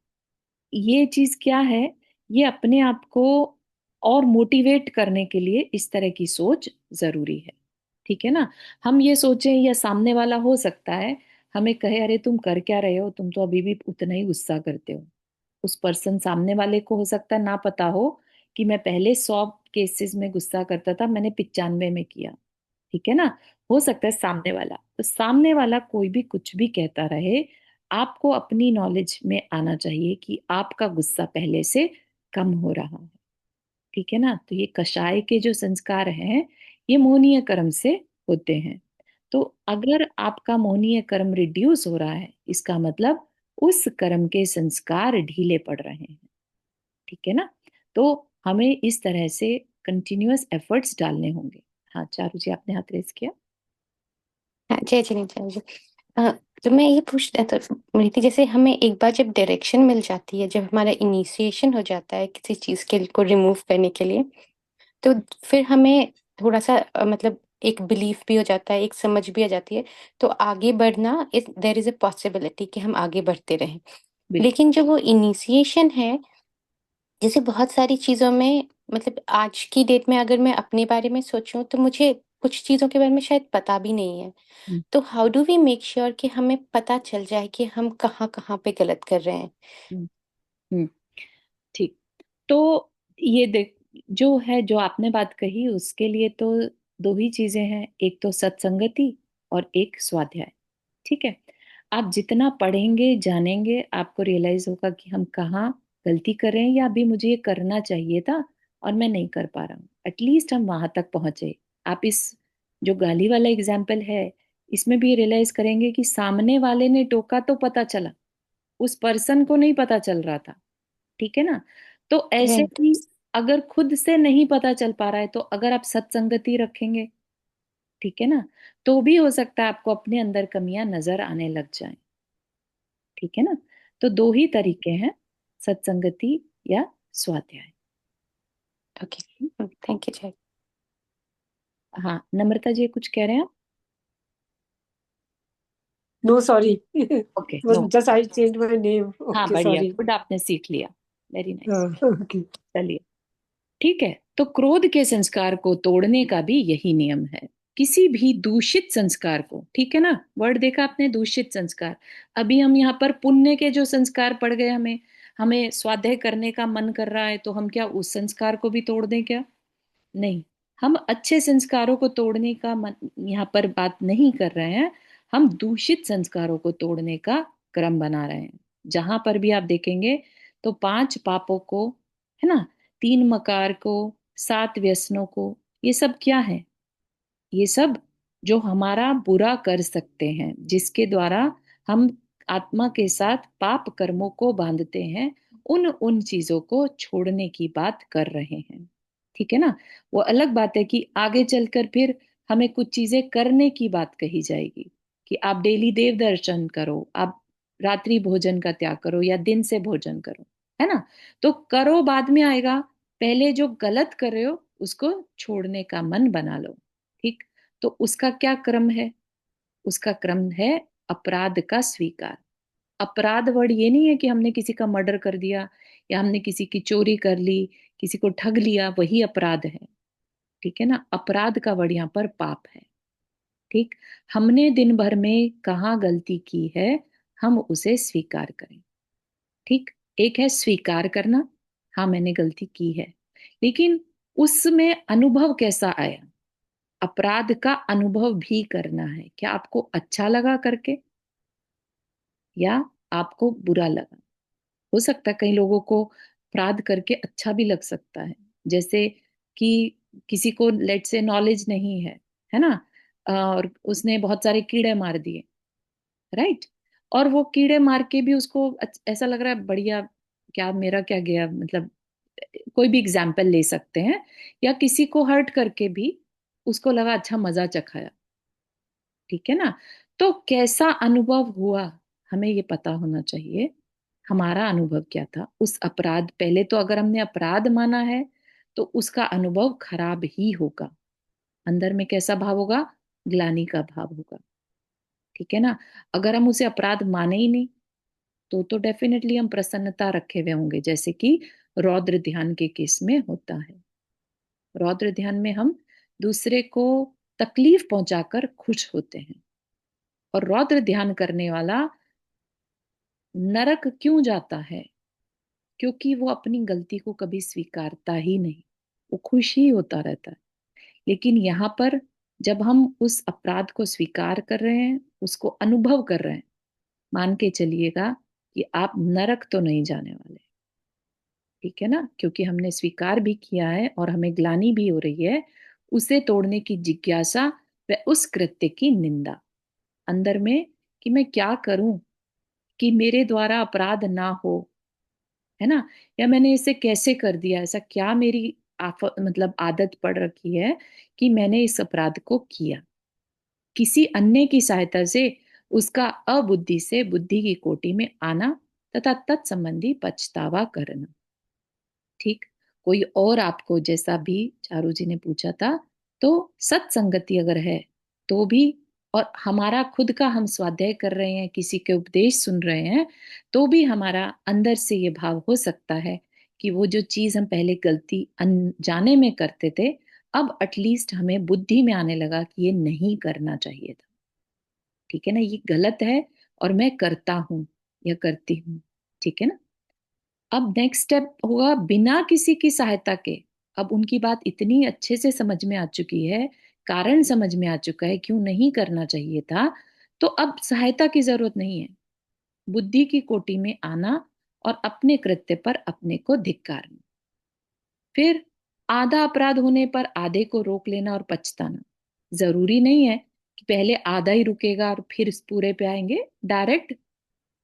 ये चीज क्या है? ये अपने आप को और मोटिवेट करने के लिए इस तरह की सोच जरूरी है। ठीक है ना। हम ये सोचें, या सामने वाला हो सकता है हमें कहे, अरे तुम कर क्या रहे हो, तुम तो अभी भी उतना ही गुस्सा करते हो। उस पर्सन सामने वाले को हो सकता है ना पता हो कि मैं पहले 100 केसेस में गुस्सा करता था, मैंने 95 में किया। ठीक है ना। हो सकता है सामने वाला, तो सामने वाला कोई भी कुछ भी कहता रहे, आपको अपनी नॉलेज में आना चाहिए कि आपका गुस्सा पहले से कम हो रहा है। ठीक है ना। तो ये कषाय के जो संस्कार हैं, ये मोहनीय कर्म से होते हैं। तो अगर आपका मोहनीय कर्म रिड्यूस हो रहा है, इसका मतलब उस कर्म के संस्कार ढीले पड़ रहे हैं। ठीक है ना। तो हमें इस तरह से कंटिन्यूअस एफर्ट्स डालने होंगे। हाँ चारू जी, आपने हाथ रेस किया। हाँ, जय जी, नहीं जय जी। अ, तो मैं ये पूछ तो रही थी, जैसे हमें एक बार जब डायरेक्शन मिल जाती है, जब हमारा इनिशिएशन हो जाता है किसी चीज के को रिमूव करने के लिए, तो फिर हमें थोड़ा सा मतलब एक बिलीफ भी हो जाता है, एक समझ भी आ जाती है। तो आगे बढ़ना, देर इज अ पॉसिबिलिटी कि हम आगे बढ़ते रहें। बिल्कुल। लेकिन जो वो इनिशिएशन है, जैसे बहुत सारी चीजों में, मतलब आज की डेट में अगर मैं अपने बारे में सोचूं तो मुझे कुछ चीजों के बारे में शायद पता भी नहीं है। हम्म। तो how do we make sure कि हमें पता चल जाए कि हम कहाँ कहाँ पे गलत कर रहे हैं। हम्म। हम्म। ठीक। तो ये देख, जो है, जो आपने बात कही उसके लिए तो दो ही चीजें हैं, एक तो सत्संगति और एक स्वाध्याय। ठीक है। आप जितना पढ़ेंगे जानेंगे, आपको रियलाइज होगा कि हम कहाँ गलती कर रहे हैं, या अभी मुझे ये करना चाहिए था और मैं नहीं कर पा रहा हूँ। एटलीस्ट हम वहां तक पहुंचे। आप इस जो गाली वाला एग्जाम्पल है, इसमें भी रियलाइज करेंगे कि सामने वाले ने टोका तो पता चला, उस पर्सन को नहीं पता चल रहा था। ठीक है ना। तो ऐसे राइट। ही अगर खुद से नहीं पता चल पा रहा है, तो अगर आप सत्संगति रखेंगे, ठीक है ना, तो भी हो सकता है आपको अपने अंदर कमियां नजर आने लग जाएं। ठीक है ना। तो दो ही तरीके हैं, सत्संगति या स्वाध्याय। ओके, थैंक यू जय। हाँ नम्रता जी कुछ कह रहे हैं आप? No, sorry. Okay, Was no. just I changed my name. हाँ Okay, बढ़िया, sorry. गुड, आपने सीख लिया। Very nice. Okay. चलिए। ठीक है। तो क्रोध के संस्कार को तोड़ने का भी यही नियम है। किसी भी दूषित संस्कार को, ठीक है ना, वर्ड देखा आपने, दूषित संस्कार। अभी हम यहाँ पर पुण्य के जो संस्कार पड़ गए, हमें हमें स्वाध्याय करने का मन कर रहा है, तो हम क्या उस संस्कार को भी तोड़ दें क्या? नहीं। हम अच्छे संस्कारों को तोड़ने का मन यहाँ पर बात नहीं कर रहे हैं, हम दूषित संस्कारों को तोड़ने का क्रम बना रहे हैं। जहां पर भी आप देखेंगे तो 5 पापों को, है ना, 3 मकार को, 7 व्यसनों को, ये सब क्या है? ये सब जो हमारा बुरा कर सकते हैं, जिसके द्वारा हम आत्मा के साथ पाप कर्मों को बांधते हैं, उन उन चीजों को छोड़ने की बात कर रहे हैं। ठीक है ना। वो अलग बात है कि आगे चलकर फिर हमें कुछ चीजें करने की बात कही जाएगी, कि आप डेली देव दर्शन करो, आप रात्रि भोजन का त्याग करो, या दिन से भोजन करो, है ना। तो करो बाद में आएगा, पहले जो गलत कर रहे हो उसको छोड़ने का मन बना लो। ठीक। तो उसका क्या क्रम है? उसका क्रम है अपराध का स्वीकार। अपराध वर्ड ये नहीं है कि हमने किसी का मर्डर कर दिया, या हमने किसी की चोरी कर ली, किसी को ठग लिया, वही अपराध है। ठीक है ना। अपराध का वर्ड यहाँ पर पाप है। ठीक। हमने दिन भर में कहाँ गलती की है, हम उसे स्वीकार करें। ठीक। एक है स्वीकार करना, हाँ मैंने गलती की है, लेकिन उसमें अनुभव कैसा आया? अपराध का अनुभव भी करना है, क्या आपको अच्छा लगा करके, या आपको बुरा लगा? हो सकता है कई लोगों को अपराध करके अच्छा भी लग सकता है। जैसे कि किसी को लेट से नॉलेज नहीं है ना, और उसने बहुत सारे कीड़े मार दिए, राइट, और वो कीड़े मार के भी उसको ऐसा लग रहा है बढ़िया, क्या मेरा क्या गया, मतलब कोई भी एग्जाम्पल ले सकते हैं। या किसी को हर्ट करके भी उसको लगा अच्छा, मजा चखाया। ठीक है ना। तो कैसा अनुभव हुआ, हमें ये पता होना चाहिए। हमारा अनुभव क्या था उस अपराध, पहले तो अगर हमने अपराध माना है तो उसका अनुभव खराब ही होगा। अंदर में कैसा भाव होगा? ग्लानि का भाव होगा। ठीक है ना। अगर हम उसे अपराध माने ही नहीं, तो डेफिनेटली हम प्रसन्नता रखे हुए होंगे, जैसे कि रौद्र ध्यान के केस में होता है। रौद्र ध्यान में हम दूसरे को तकलीफ पहुंचाकर खुश होते हैं। और रौद्र ध्यान करने वाला नरक क्यों जाता है? क्योंकि वो अपनी गलती को कभी स्वीकारता ही नहीं, वो खुश ही होता रहता है। लेकिन यहाँ पर जब हम उस अपराध को स्वीकार कर रहे हैं, उसको अनुभव कर रहे हैं, मान के चलिएगा कि आप नरक तो नहीं जाने वाले, ठीक है ना, क्योंकि हमने स्वीकार भी किया है और हमें ग्लानि भी हो रही है, उसे तोड़ने की जिज्ञासा व उस कृत्य की निंदा अंदर में, कि मैं क्या करूं कि मेरे द्वारा अपराध ना हो, है ना, या मैंने इसे कैसे कर दिया, ऐसा क्या मेरी मतलब आदत पड़ रखी है कि मैंने इस अपराध को किया। किसी अन्य की सहायता से उसका अबुद्धि से बुद्धि की कोटि में आना तथा तत्संबंधी पछतावा करना। ठीक। कोई और आपको, जैसा भी चारू जी ने पूछा था, तो सत्संगति अगर है तो भी, और हमारा खुद का हम स्वाध्याय कर रहे हैं, किसी के उपदेश सुन रहे हैं, तो भी हमारा अंदर से ये भाव हो सकता है कि वो जो चीज हम पहले गलती अनजाने में करते थे, अब एटलीस्ट हमें बुद्धि में आने लगा कि ये नहीं करना चाहिए था। ठीक है ना, ये गलत है और मैं करता हूं या करती हूँ। ठीक है ना। अब नेक्स्ट स्टेप होगा बिना किसी की सहायता के। अब उनकी बात इतनी अच्छे से समझ में आ चुकी है, कारण समझ में आ चुका है क्यों नहीं करना चाहिए था, तो अब सहायता की जरूरत नहीं है। बुद्धि की कोटि में आना और अपने कृत्य पर अपने को धिक्कारना। फिर आधा अपराध होने पर आधे को रोक लेना और पछताना। जरूरी नहीं है कि पहले आधा ही रुकेगा और फिर इस पूरे पे आएंगे, डायरेक्ट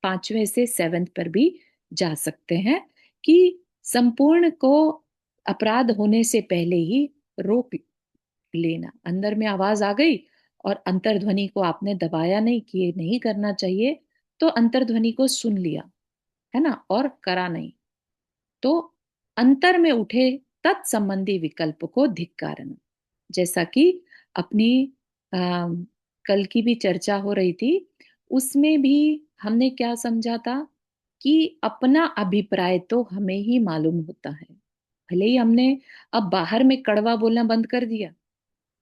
पांचवें से सेवेंथ पर भी जा सकते हैं, कि संपूर्ण को अपराध होने से पहले ही रोक लेना। अंदर में आवाज आ गई और अंतर्ध्वनि को आपने दबाया नहीं कि ये नहीं करना चाहिए, तो अंतर्ध्वनि को सुन लिया, है ना, और करा नहीं, तो अंतर में उठे तत्संबंधी विकल्प को धिक्कारना। जैसा कि अपनी कल की भी चर्चा हो रही थी, उसमें भी हमने क्या समझा था कि अपना अभिप्राय तो हमें ही मालूम होता है। भले ही हमने अब बाहर में कड़वा बोलना बंद कर दिया,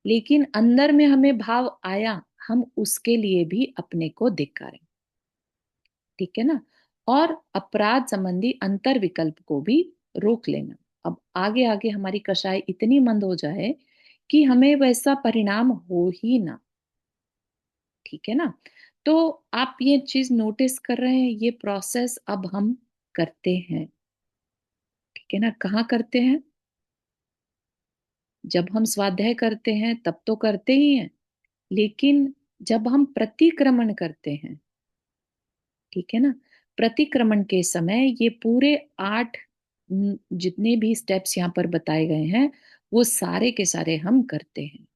लेकिन अंदर में हमें भाव आया, हम उसके लिए भी अपने को धिक्कारें। ठीक है ना। और अपराध संबंधी अंतर विकल्प को भी रोक लेना। अब आगे आगे हमारी कषाय इतनी मंद हो जाए कि हमें वैसा परिणाम हो ही ना। ठीक है ना। तो आप ये चीज नोटिस कर रहे हैं, ये प्रोसेस अब हम करते हैं। ठीक है ना। कहाँ करते हैं? जब हम स्वाध्याय करते हैं तब तो करते ही हैं, लेकिन जब हम प्रतिक्रमण करते हैं, ठीक है ना, प्रतिक्रमण के समय ये पूरे 8 जितने भी स्टेप्स यहाँ पर बताए गए हैं, वो सारे के सारे हम करते हैं,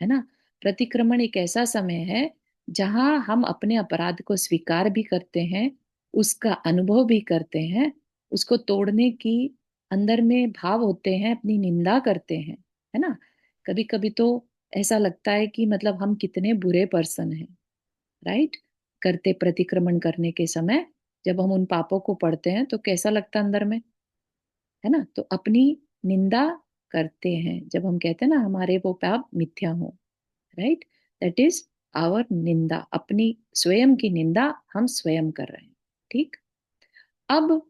है ना। प्रतिक्रमण एक ऐसा समय है जहां हम अपने अपराध को स्वीकार भी करते हैं, उसका अनुभव भी करते हैं, उसको तोड़ने की अंदर में भाव होते हैं, अपनी निंदा करते हैं, है ना। कभी कभी तो ऐसा लगता है कि मतलब हम कितने बुरे पर्सन हैं, राइट। करते प्रतिक्रमण करने के समय जब हम उन पापों को पढ़ते हैं तो कैसा लगता है अंदर में, है ना। तो अपनी निंदा करते हैं, जब हम कहते हैं ना हमारे वो पाप मिथ्या हो, राइट, दैट इज आवर निंदा, अपनी स्वयं की निंदा हम स्वयं कर रहे हैं। ठीक। अब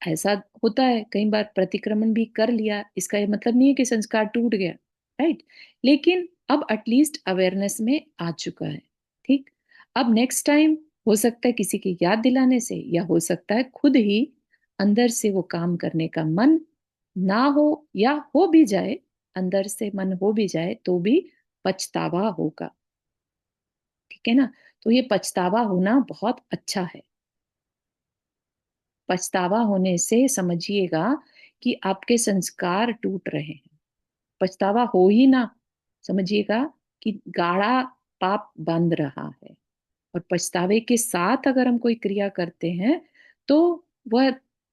ऐसा होता है कई बार प्रतिक्रमण भी कर लिया, इसका ये मतलब नहीं है कि संस्कार टूट गया, राइट, लेकिन अब एटलीस्ट अवेयरनेस में आ चुका है। ठीक। अब नेक्स्ट टाइम हो सकता है किसी की याद दिलाने से, या हो सकता है खुद ही अंदर से वो काम करने का मन ना हो, या हो भी जाए, अंदर से मन हो भी जाए तो भी पछतावा होगा। ठीक है ना। तो ये पछतावा होना बहुत अच्छा है। पछतावा होने से समझिएगा कि आपके संस्कार टूट रहे हैं। पछतावा हो ही ना, समझिएगा कि गाढ़ा पाप बंध रहा है। और पछतावे के साथ अगर हम कोई क्रिया करते हैं तो वह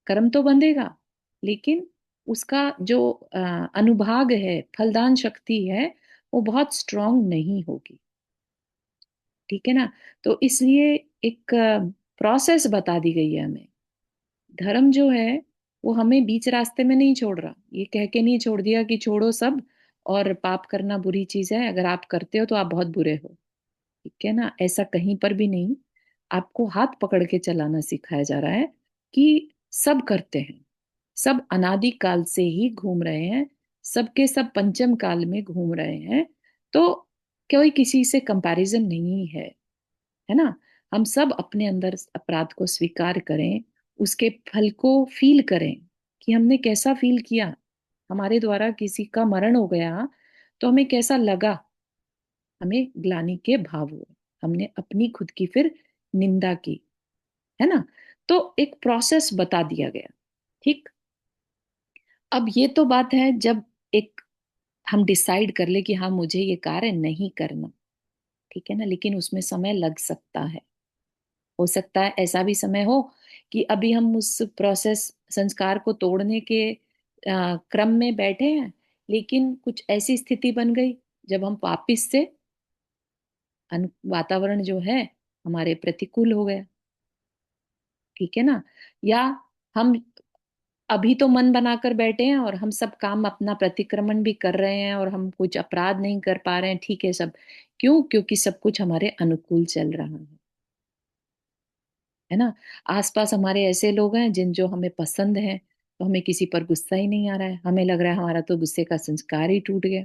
कर्म तो बंधेगा, लेकिन उसका जो अनुभाग है, फलदान शक्ति है, वो बहुत स्ट्रांग नहीं होगी। ठीक है ना। तो इसलिए एक प्रोसेस बता दी गई है हमें। धर्म जो है वो हमें बीच रास्ते में नहीं छोड़ रहा, ये कह के नहीं छोड़ दिया कि छोड़ो सब और पाप करना बुरी चीज है, अगर आप करते हो तो आप बहुत बुरे हो, ठीक है ना, ऐसा कहीं पर भी नहीं। आपको हाथ पकड़ के चलाना सिखाया जा रहा है कि सब करते हैं, सब अनादि काल से ही घूम रहे हैं, सबके सब पंचम काल में घूम रहे हैं। तो कोई किसी से कंपैरिजन नहीं है ना। हम सब अपने अंदर अपराध को स्वीकार करें, उसके फल को फील करें कि हमने कैसा फील किया, हमारे द्वारा किसी का मरण हो गया तो हमें कैसा लगा, हमें ग्लानि के भाव हुए, हमने अपनी खुद की फिर निंदा की, है ना। तो एक प्रोसेस बता दिया गया, ठीक। अब ये तो बात है जब एक हम डिसाइड कर ले कि हाँ मुझे ये कार्य नहीं करना, ठीक है ना, लेकिन उसमें समय लग सकता है। हो सकता है ऐसा भी समय हो कि अभी हम उस प्रोसेस संस्कार को तोड़ने के क्रम में बैठे हैं, लेकिन कुछ ऐसी स्थिति बन गई जब हम वापिस से वातावरण जो है हमारे प्रतिकूल हो गया, ठीक है ना। या हम अभी तो मन बनाकर बैठे हैं और हम सब काम अपना प्रतिक्रमण भी कर रहे हैं और हम कुछ अपराध नहीं कर पा रहे हैं, ठीक है सब। क्यों? क्योंकि सब कुछ हमारे अनुकूल चल रहा है ना। आसपास हमारे ऐसे लोग हैं जिन जो हमें पसंद हैं, तो हमें किसी पर गुस्सा ही नहीं आ रहा है, हमें लग रहा है हमारा तो गुस्से का संस्कार ही टूट गया।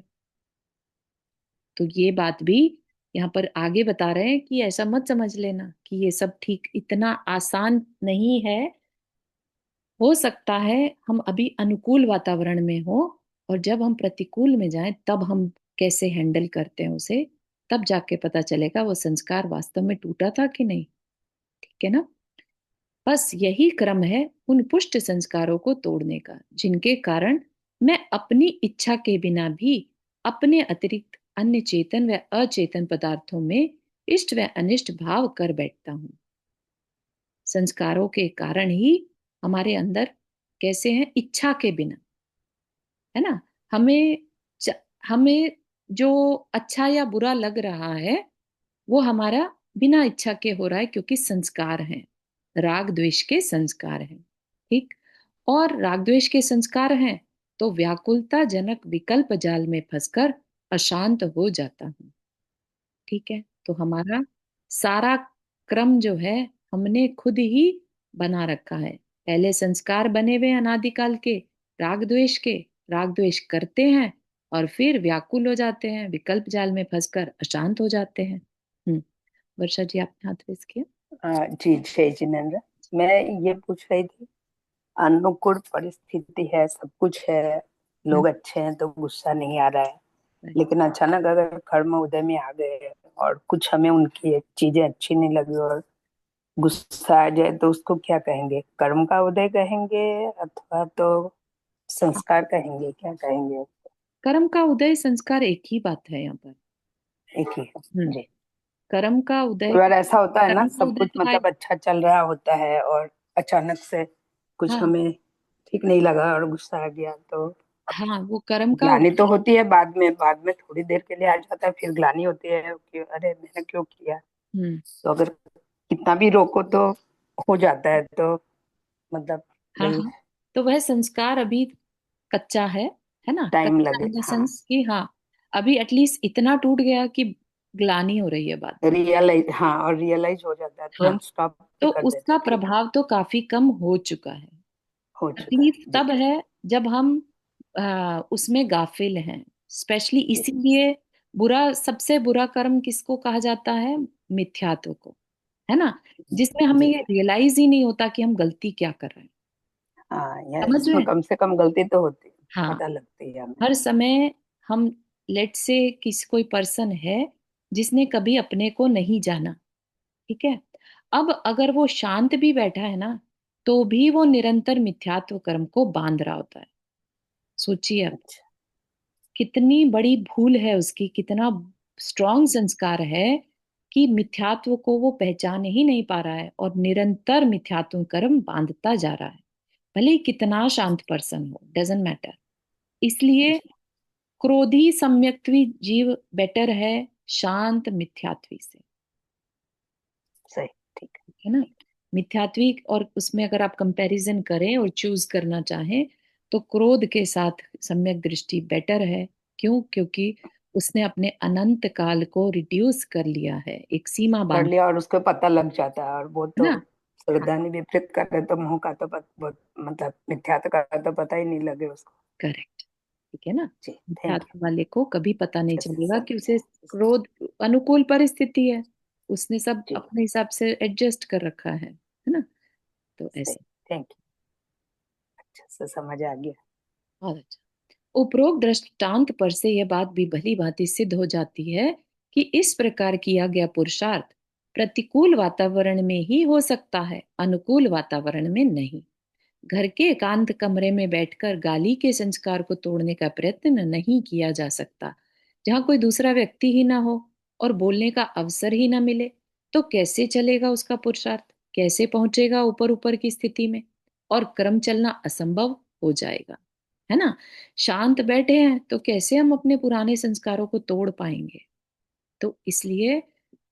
तो ये बात भी यहाँ पर आगे बता रहे हैं कि ऐसा मत समझ लेना कि ये सब ठीक इतना आसान नहीं है। हो सकता है हम अभी अनुकूल वातावरण में हो, और जब हम प्रतिकूल में जाएं तब हम कैसे हैंडल करते हैं उसे, तब जाके पता चलेगा वो संस्कार वास्तव में टूटा था कि नहीं, ठीक है ना। बस यही क्रम है उन पुष्ट संस्कारों को तोड़ने का, जिनके कारण मैं अपनी इच्छा के बिना भी अपने अतिरिक्त अन्य चेतन व अचेतन पदार्थों में इष्ट व अनिष्ट भाव कर बैठता हूं। संस्कारों के कारण ही हमारे अंदर कैसे हैं, इच्छा के बिना, है ना। हमें च- हमें जो अच्छा या बुरा लग रहा है वो हमारा बिना इच्छा के हो रहा है, क्योंकि संस्कार हैं, राग द्वेष के संस्कार हैं, ठीक। और राग द्वेष के संस्कार हैं तो व्याकुलता जनक विकल्प जाल में फंसकर अशांत हो जाता हूं, ठीक है। तो हमारा सारा क्रम जो है हमने खुद ही बना रखा है। पहले संस्कार बने हुए हैं अनादिकाल के राग द्वेष के, राग द्वेष करते हैं और फिर व्याकुल हो जाते हैं, विकल्प जाल में फंसकर अशांत हो जाते हैं। वर्षा जी आपने हाथ रेस किया। जी जय जिनेन्द्र। मैं ये पूछ रही थी, अनुकूल परिस्थिति है, सब कुछ है, हम्म, लोग अच्छे हैं तो गुस्सा नहीं आ रहा है, right। लेकिन अचानक अगर कर्म उदय में आ गए और कुछ हमें उनकी चीजें अच्छी नहीं लगी और गुस्सा आ जाए तो उसको क्या कहेंगे? कर्म का उदय कहेंगे अथवा तो हाँ, संस्कार कहेंगे, क्या कहेंगे? कर्म का उदय संस्कार एक ही बात है यहाँ पर। एक ही है हम्म। जी। कर्म का उदय, कई बार ऐसा होता है ना, कर्म का सब उदय कुछ तो आए। मतलब अच्छा चल रहा होता है और अचानक से कुछ हाँ हमें ठीक नहीं लगा और गुस्सा आ गया, तो हाँ, वो कर्म का ग्लानि तो उदय। होती है बाद में थोड़ी देर के लिए आ जाता है, फिर ग्लानि होती है कि अरे मैंने क्यों किया। हम्म। तो अगर कितना भी रोको तो हो जाता है, तो मतलब हाँ वही हाँ, तो वह संस्कार अभी कच्चा है ना। टाइम कच्चा लगे। इन द हाँ, सेंस कि हाँ अभी एटलीस्ट इतना टूट गया कि ग्लानि हो रही है बाद में। रियलाइज, हाँ, और रियलाइज हो जाता है, हाँ, तुरंत स्टॉप तो कर देते उसका हैं, ठीक है, प्रभाव तो काफी कम हो चुका है। हो चुका है तकलीफ जी। तब है जब हम उसमें गाफिल हैं। स्पेशली जी इसीलिए बुरा, सबसे बुरा कर्म किसको कहा जाता है? मिथ्यात्व को, है ना। जिसमें हमें जी। ये रियलाइज ही नहीं होता कि हम गलती क्या कर रहे हैं। हाँ, यह समझ रहे इसमें हैं? कम से कम गलती तो होती है, हाँ, पता लगती है हमें। हर समय हम, लेट से किसी कोई पर्सन है जिसने कभी अपने को नहीं जाना, ठीक है। अब अगर वो शांत भी बैठा है ना, तो भी वो निरंतर मिथ्यात्व कर्म को बांध रहा होता है। सोचिए अब अच्छा। कितनी बड़ी भूल है उसकी, कितना स्ट्रॉन्ग संस्कार है कि मिथ्यात्व को वो पहचान ही नहीं पा रहा है और निरंतर मिथ्यात्व कर्म बांधता जा रहा है, भले ही कितना शांत पर्सन हो, डजेंट मैटर। इसलिए जी क्रोधी सम्यक्त्वी जीव बेटर है शांत मिथ्यात्वी से, सही, ठीक है ना। मिथ्यात्वी, और उसमें अगर आप कंपैरिजन करें और चूज करना चाहें तो क्रोध के साथ सम्यक दृष्टि बेटर है, क्यों? क्योंकि उसने अपने अनंत काल को रिड्यूस कर लिया है, एक सीमा कर बांध, लिया और उसको पता लग जाता है, और वो है तो ना? हाँ, सावधानी विपरीत करे तो मुंह का तो मतलब मिथ्यात्व का तो पता ही नहीं लगे उसको। करेक्ट। ठीक है ना? जी, थैंक यू। छात्र वाले को कभी पता नहीं अच्छे से चलेगा कि उसे समझ। क्रोध, अनुकूल परिस्थिति है, उसने सब जी, अपने हिसाब से एडजस्ट कर रखा है ना? तो सही। ऐसे। थैंक यू, अच्छे से समझ आ गया। बहुत अच्छा। उपरोक्त दृष्टांत पर से यह बात भी भली भांति सिद्ध हो जाती है कि इस प्रकार किया गया पुरुषार्थ प्रतिकूल वातावरण में ही हो सकता है, अनुकूल वातावरण में नहीं। घर के एकांत कमरे में बैठकर गाली के संस्कार को तोड़ने का प्रयत्न नहीं किया जा सकता। जहां कोई दूसरा व्यक्ति ही ना हो और बोलने का अवसर ही ना मिले, तो कैसे चलेगा उसका पुरुषार्थ? कैसे पहुंचेगा ऊपर ऊपर की स्थिति में? और क्रम चलना असंभव हो जाएगा, है ना? शांत बैठे हैं तो कैसे हम अपने पुराने संस्कारों को तोड़ पाएंगे? तो इसलिए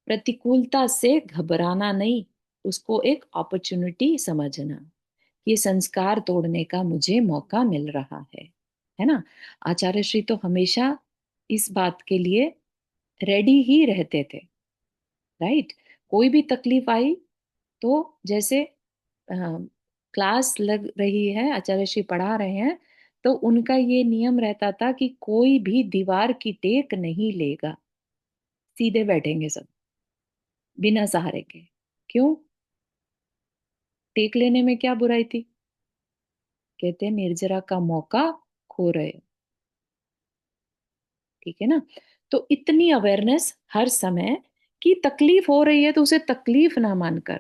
प्रतिकूलता से घबराना नहीं, उसको एक अपॉर्चुनिटी समझना, ये संस्कार तोड़ने का मुझे मौका मिल रहा है ना? आचार्य श्री तो हमेशा इस बात के लिए रेडी ही रहते थे, राइट? कोई भी तकलीफ आई तो जैसे क्लास लग रही है, आचार्य श्री पढ़ा रहे हैं, तो उनका ये नियम रहता था कि कोई भी दीवार की टेक नहीं लेगा, सीधे बैठेंगे सब बिना सहारे के। क्यों? टेक लेने में क्या बुराई थी? कहते हैं निर्जरा का मौका खो रहे हो। ठीक है ना? तो इतनी अवेयरनेस हर समय कि तकलीफ हो रही है तो उसे तकलीफ ना मानकर,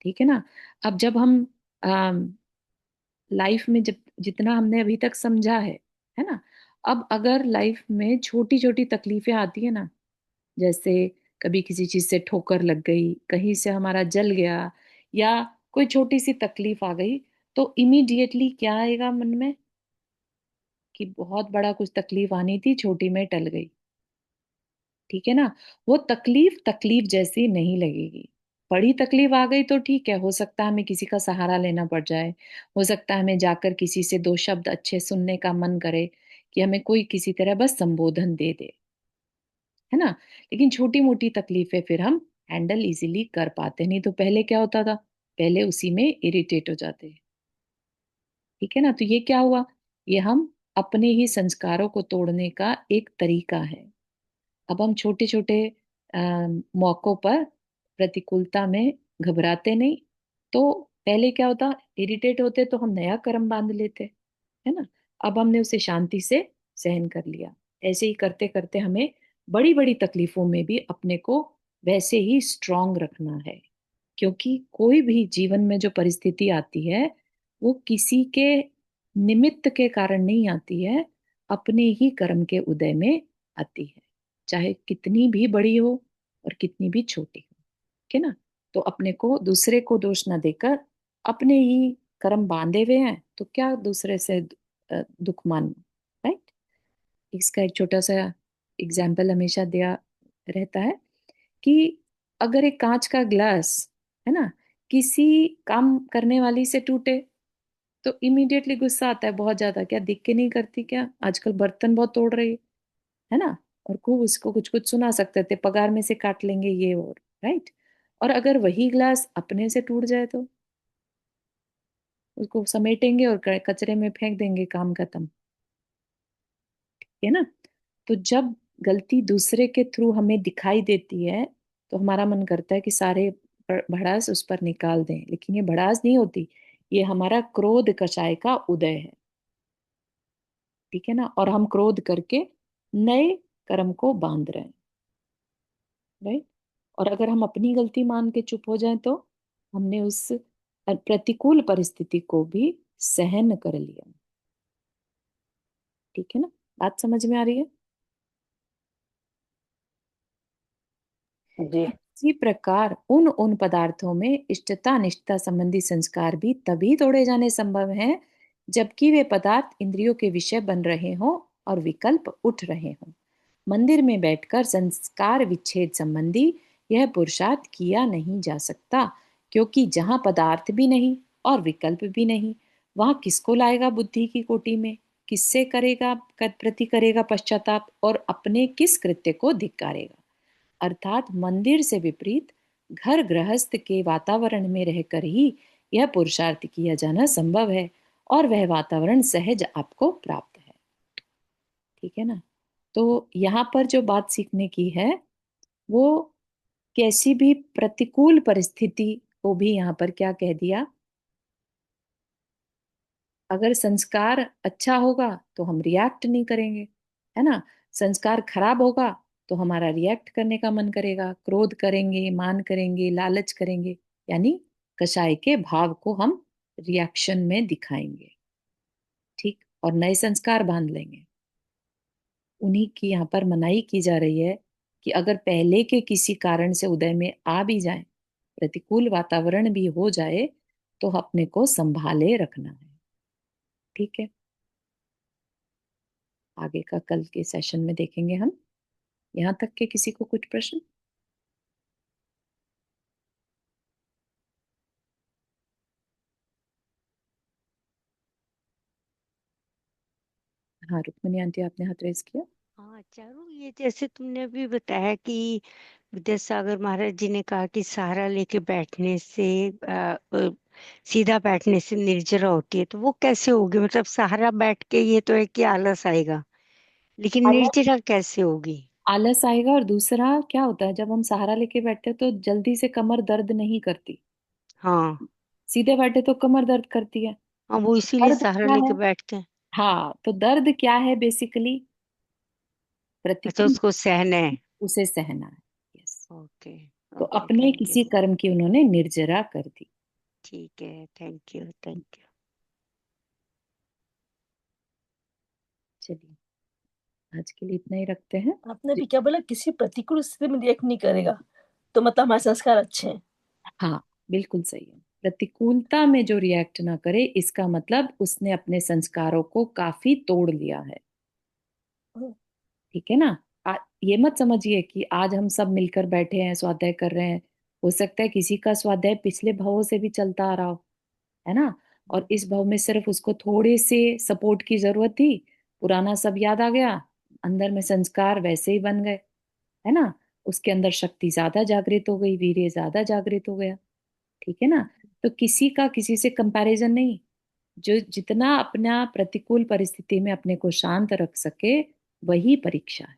ठीक है ना? अब जब हम लाइफ में जब जितना हमने अभी तक समझा है ना? अब अगर लाइफ में छोटी छोटी तकलीफें आती है ना, जैसे कभी किसी चीज से ठोकर लग गई, कहीं से हमारा जल गया, या कोई छोटी सी तकलीफ आ गई, तो इमीडिएटली क्या आएगा मन में कि बहुत बड़ा कुछ तकलीफ आनी थी, छोटी में टल गई। ठीक है ना? वो तकलीफ तकलीफ जैसी नहीं लगेगी। बड़ी तकलीफ आ गई तो ठीक है, हो सकता है हमें किसी का सहारा लेना पड़ जाए, हो सकता है हमें जाकर किसी से दो शब्द अच्छे सुनने का मन करे, कि हमें कोई किसी तरह बस संबोधन दे दे, है ना? लेकिन छोटी मोटी तकलीफें फिर हम हैंडल इजीली कर पाते, नहीं तो पहले क्या होता था? पहले उसी में इरिटेट हो जाते। ठीक है ना? तो ये क्या हुआ? ये हम अपने ही संस्कारों को तोड़ने का एक तरीका है। अब हम छोटे छोटे मौकों पर प्रतिकूलता में घबराते नहीं, तो पहले क्या होता, इरिटेट होते तो हम नया कर्म बांध लेते, है ना? अब हमने उसे शांति से सहन कर लिया। ऐसे ही करते करते हमें बड़ी बड़ी तकलीफों में भी अपने को वैसे ही स्ट्रांग रखना है, क्योंकि कोई भी जीवन में जो परिस्थिति आती है वो किसी के निमित्त के कारण नहीं आती है, अपने ही कर्म के उदय में आती है, चाहे कितनी भी बड़ी हो और कितनी भी छोटी हो। ठीक है ना? तो अपने को दूसरे को दोष ना देकर अपने ही कर्म बांधे हुए हैं तो क्या दूसरे से दुख मानना, राइट? इसका एक छोटा सा एग्जाम्पल हमेशा दिया रहता है कि अगर एक कांच का ग्लास, है ना, किसी काम करने वाली से टूटे तो इमीडिएटली गुस्सा आता है बहुत ज्यादा, क्या दिख के नहीं करती क्या, आजकल बर्तन बहुत तोड़ रही है ना? और खूब उसको कुछ कुछ सुना सकते थे, पगार में से काट लेंगे ये और, राइट? और अगर वही ग्लास अपने से टूट जाए तो उसको समेटेंगे और कचरे में फेंक देंगे, काम खत्म। है ना? तो जब गलती दूसरे के थ्रू हमें दिखाई देती है तो हमारा मन करता है कि सारे भड़ास उस पर निकाल दें, लेकिन ये भड़ास नहीं होती, ये हमारा क्रोध कषाय का उदय है। ठीक है ना? और हम क्रोध करके नए कर्म को बांध रहे हैं, राइट? और अगर हम अपनी गलती मान के चुप हो जाएं तो हमने उस प्रतिकूल परिस्थिति को भी सहन कर लिया। ठीक है ना? बात समझ में आ रही है? जी, इसी प्रकार उन उन पदार्थों में इष्टता अनिष्टता संबंधी संस्कार भी तभी तोड़े जाने संभव हैं जबकि वे पदार्थ इंद्रियों के विषय बन रहे हों और विकल्प उठ रहे हों। मंदिर में बैठकर संस्कार विच्छेद संबंधी यह पुरुषार्थ किया नहीं जा सकता, क्योंकि जहां पदार्थ भी नहीं और विकल्प भी नहीं, वहां किसको लाएगा बुद्धि की कोटि में? किससे करेगा प्रति करेगा पश्चाताप और अपने किस कृत्य को धिक्कारेगा। अर्थात मंदिर से विपरीत घर गृहस्थ के वातावरण में रहकर ही यह पुरुषार्थ किया जाना संभव है और वह वातावरण सहज आपको प्राप्त है। ठीक है ना। तो यहाँ पर जो बात सीखने की है वो कैसी भी प्रतिकूल परिस्थिति को भी यहाँ पर क्या कह दिया, अगर संस्कार अच्छा होगा तो हम रिएक्ट नहीं करेंगे, है ना। संस्कार खराब होगा तो हमारा रिएक्ट करने का मन करेगा, क्रोध करेंगे, मान करेंगे, लालच करेंगे, यानी कषाय के भाव को हम रिएक्शन में दिखाएंगे। ठीक, और नए संस्कार बांध लेंगे। उन्हीं की यहाँ पर मनाही की जा रही है कि अगर पहले के किसी कारण से उदय में आ भी जाए, प्रतिकूल वातावरण भी हो जाए, तो अपने को संभाले रखना है। ठीक है, आगे का कल के सेशन में देखेंगे हम। यहाँ तक के किसी को कुछ प्रश्न? हाँ रुक्मणी आंटी, आपने हाथ रेज किया। हाँ चारू, ये जैसे तुमने अभी बताया कि विद्यासागर महाराज जी ने कहा कि सहारा लेके बैठने से सीधा बैठने से निर्जरा होती है, तो वो कैसे होगी? मतलब सहारा बैठ के ये तो है कि आलस आएगा, लेकिन आलस, निर्जरा कैसे होगी? आलस आएगा। और दूसरा क्या होता है, जब हम सहारा लेके बैठते हैं तो जल्दी से कमर दर्द नहीं करती। हाँ सीधे बैठे तो कमर दर्द करती है। हाँ, वो इसीलिए दर्द सहारा क्या लेके है? बैठते हैं। हाँ, तो दर्द क्या है बेसिकली? अच्छा, प्रतिकूल, उसको सहना है। उसे सहना है। यस। ओके। तो ओके, अपने थैंक यू। किसी कर्म की उन्होंने निर्जरा कर दी। ठीक है, थैंक यू, थैंक यू। चलिए, आज के लिए इतना ही रखते हैं। आपने भी क्या बोला, किसी प्रतिकूल स्थिति में रिएक्ट नहीं करेगा, तो मतलब हमारे संस्कार अच्छे हैं। हाँ, बिल्कुल सही है। प्रतिकूलता में जो रिएक्ट ना करे, इसका मतलब उसने अपने संस्कारों को काफी तोड़ लिया है। ठीक है ना। ये मत समझिए कि आज हम सब मिलकर बैठे हैं, स्वाध्याय कर रहे हैं, हो सकता है किसी का स्वाध्याय पिछले भावों से भी चलता आ रहा हो, है ना। और इस भाव में सिर्फ उसको थोड़े से सपोर्ट की जरूरत थी, पुराना सब याद आ गया, अंदर में संस्कार वैसे ही बन गए, है ना। उसके अंदर शक्ति ज्यादा जागृत हो गई, वीर्य ज्यादा जागृत हो गया। ठीक है ना। तो किसी का किसी से कंपैरिजन नहीं। जो जितना अपना प्रतिकूल परिस्थिति में अपने को शांत रख सके, वही परीक्षा है।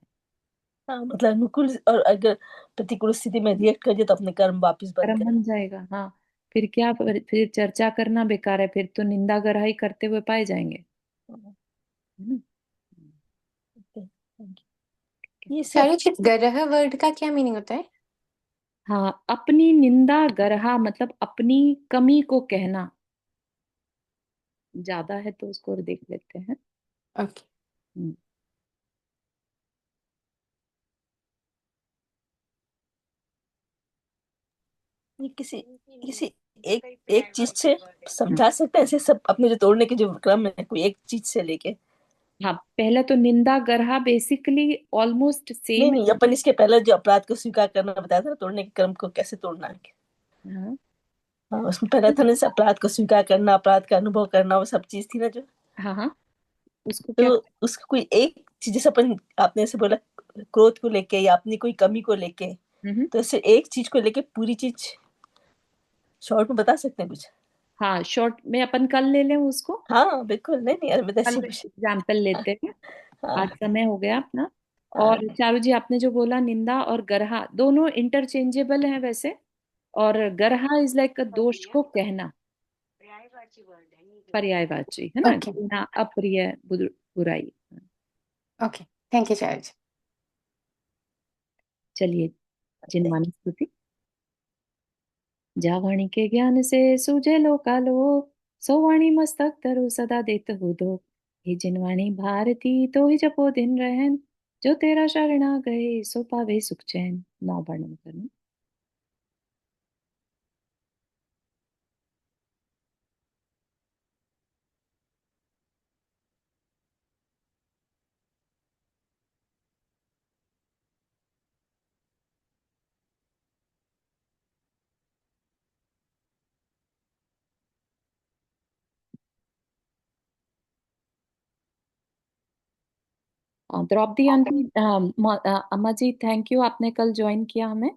हाँ, मतलब अनुकूल और अगर प्रतिकूल स्थिति में रिएक्ट कर दिया तो अपने कर्म वापिस बंद कर्म करें। बन जाएगा। हाँ, फिर क्या, फिर चर्चा करना बेकार है, फिर तो निंदा गराही करते हुए पाए जाएंगे, है ना। Okay, thank you. ये सब चारू जी, गरह वर्ड का क्या मीनिंग होता है? हाँ, अपनी निंदा गरहा मतलब अपनी कमी को कहना। ज्यादा है तो उसको देख लेते हैं। ओके। हम्म, ये किसी किसी एक एक चीज से हाँ समझा सकते हैं, ऐसे सब अपने जो तोड़ने के जो क्रम है, कोई एक चीज से लेके। हाँ, पहला तो निंदा गरहा बेसिकली ऑलमोस्ट नहीं सेम नहीं, अपन इसके पहले जो अपराध को स्वीकार करना बताया था ना, तोड़ने के क्रम को कैसे तोड़ना है। है। हाँ हाँ, उसमें पहला था ना, जैसे अपराध को स्वीकार करना, अपराध का अनुभव करना, वो सब चीज थी ना जो। हाँ हाँ, उसको क्या। तो उसको कोई एक चीज, जैसे अपन आपने ऐसे बोला क्रोध को लेके या अपनी कोई कमी को लेके, हम्म। तो ऐसे एक चीज को लेके पूरी चीज शॉर्ट में बता सकते हैं कुछ? हाँ, शॉर्ट में अपन कल ले लें उसको। हाँ बिल्कुल, नहीं नहीं, अरे मैं तो कल ऐसे ही कुछ। एग्जाम्पल लेते हैं। आज हाँ समय हो गया अपना। हाँ और चारू जी, आपने जो बोला निंदा और गरहा दोनों इंटरचेंजेबल हैं वैसे। और गरहा इज लाइक दोष को कहना, पर्यायवाची वर्ड है, नहीं पर्यायवाची, है ना, ओके। घृणा, अप्रिय, बुराई। ओके, थैंक यू चारू जी। चलिए, जिनवानी स्तुति। जा वाणी के ज्ञान से सूझे लोकालो, सो वाणी मस्तक तरु सदा देत हो दो। हे जिनवाणी भारती तो ही जपो दिन रहन, जो तेरा शरण आ गए सो पावे सुख चैन। नौ वर्णन करना। द्रौपदी आंटी, अम्मा जी, थैंक यू, आपने कल ज्वाइन किया हमें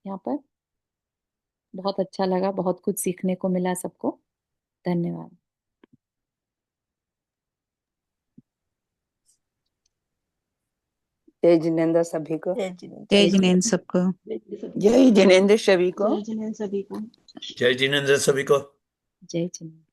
यहाँ पर। बहुत अच्छा लगा, बहुत कुछ सीखने को मिला सबको। धन्यवाद। जय जिनेन्द्र सभी को। जय जिनेन्द्र। जय जिनेन्द्र सबको। जय जिनेन्द्र सभी को। जय जिनेन्द्र सभी को। जय जिनेन्द्र सभी को। जय जिनेन्द्र।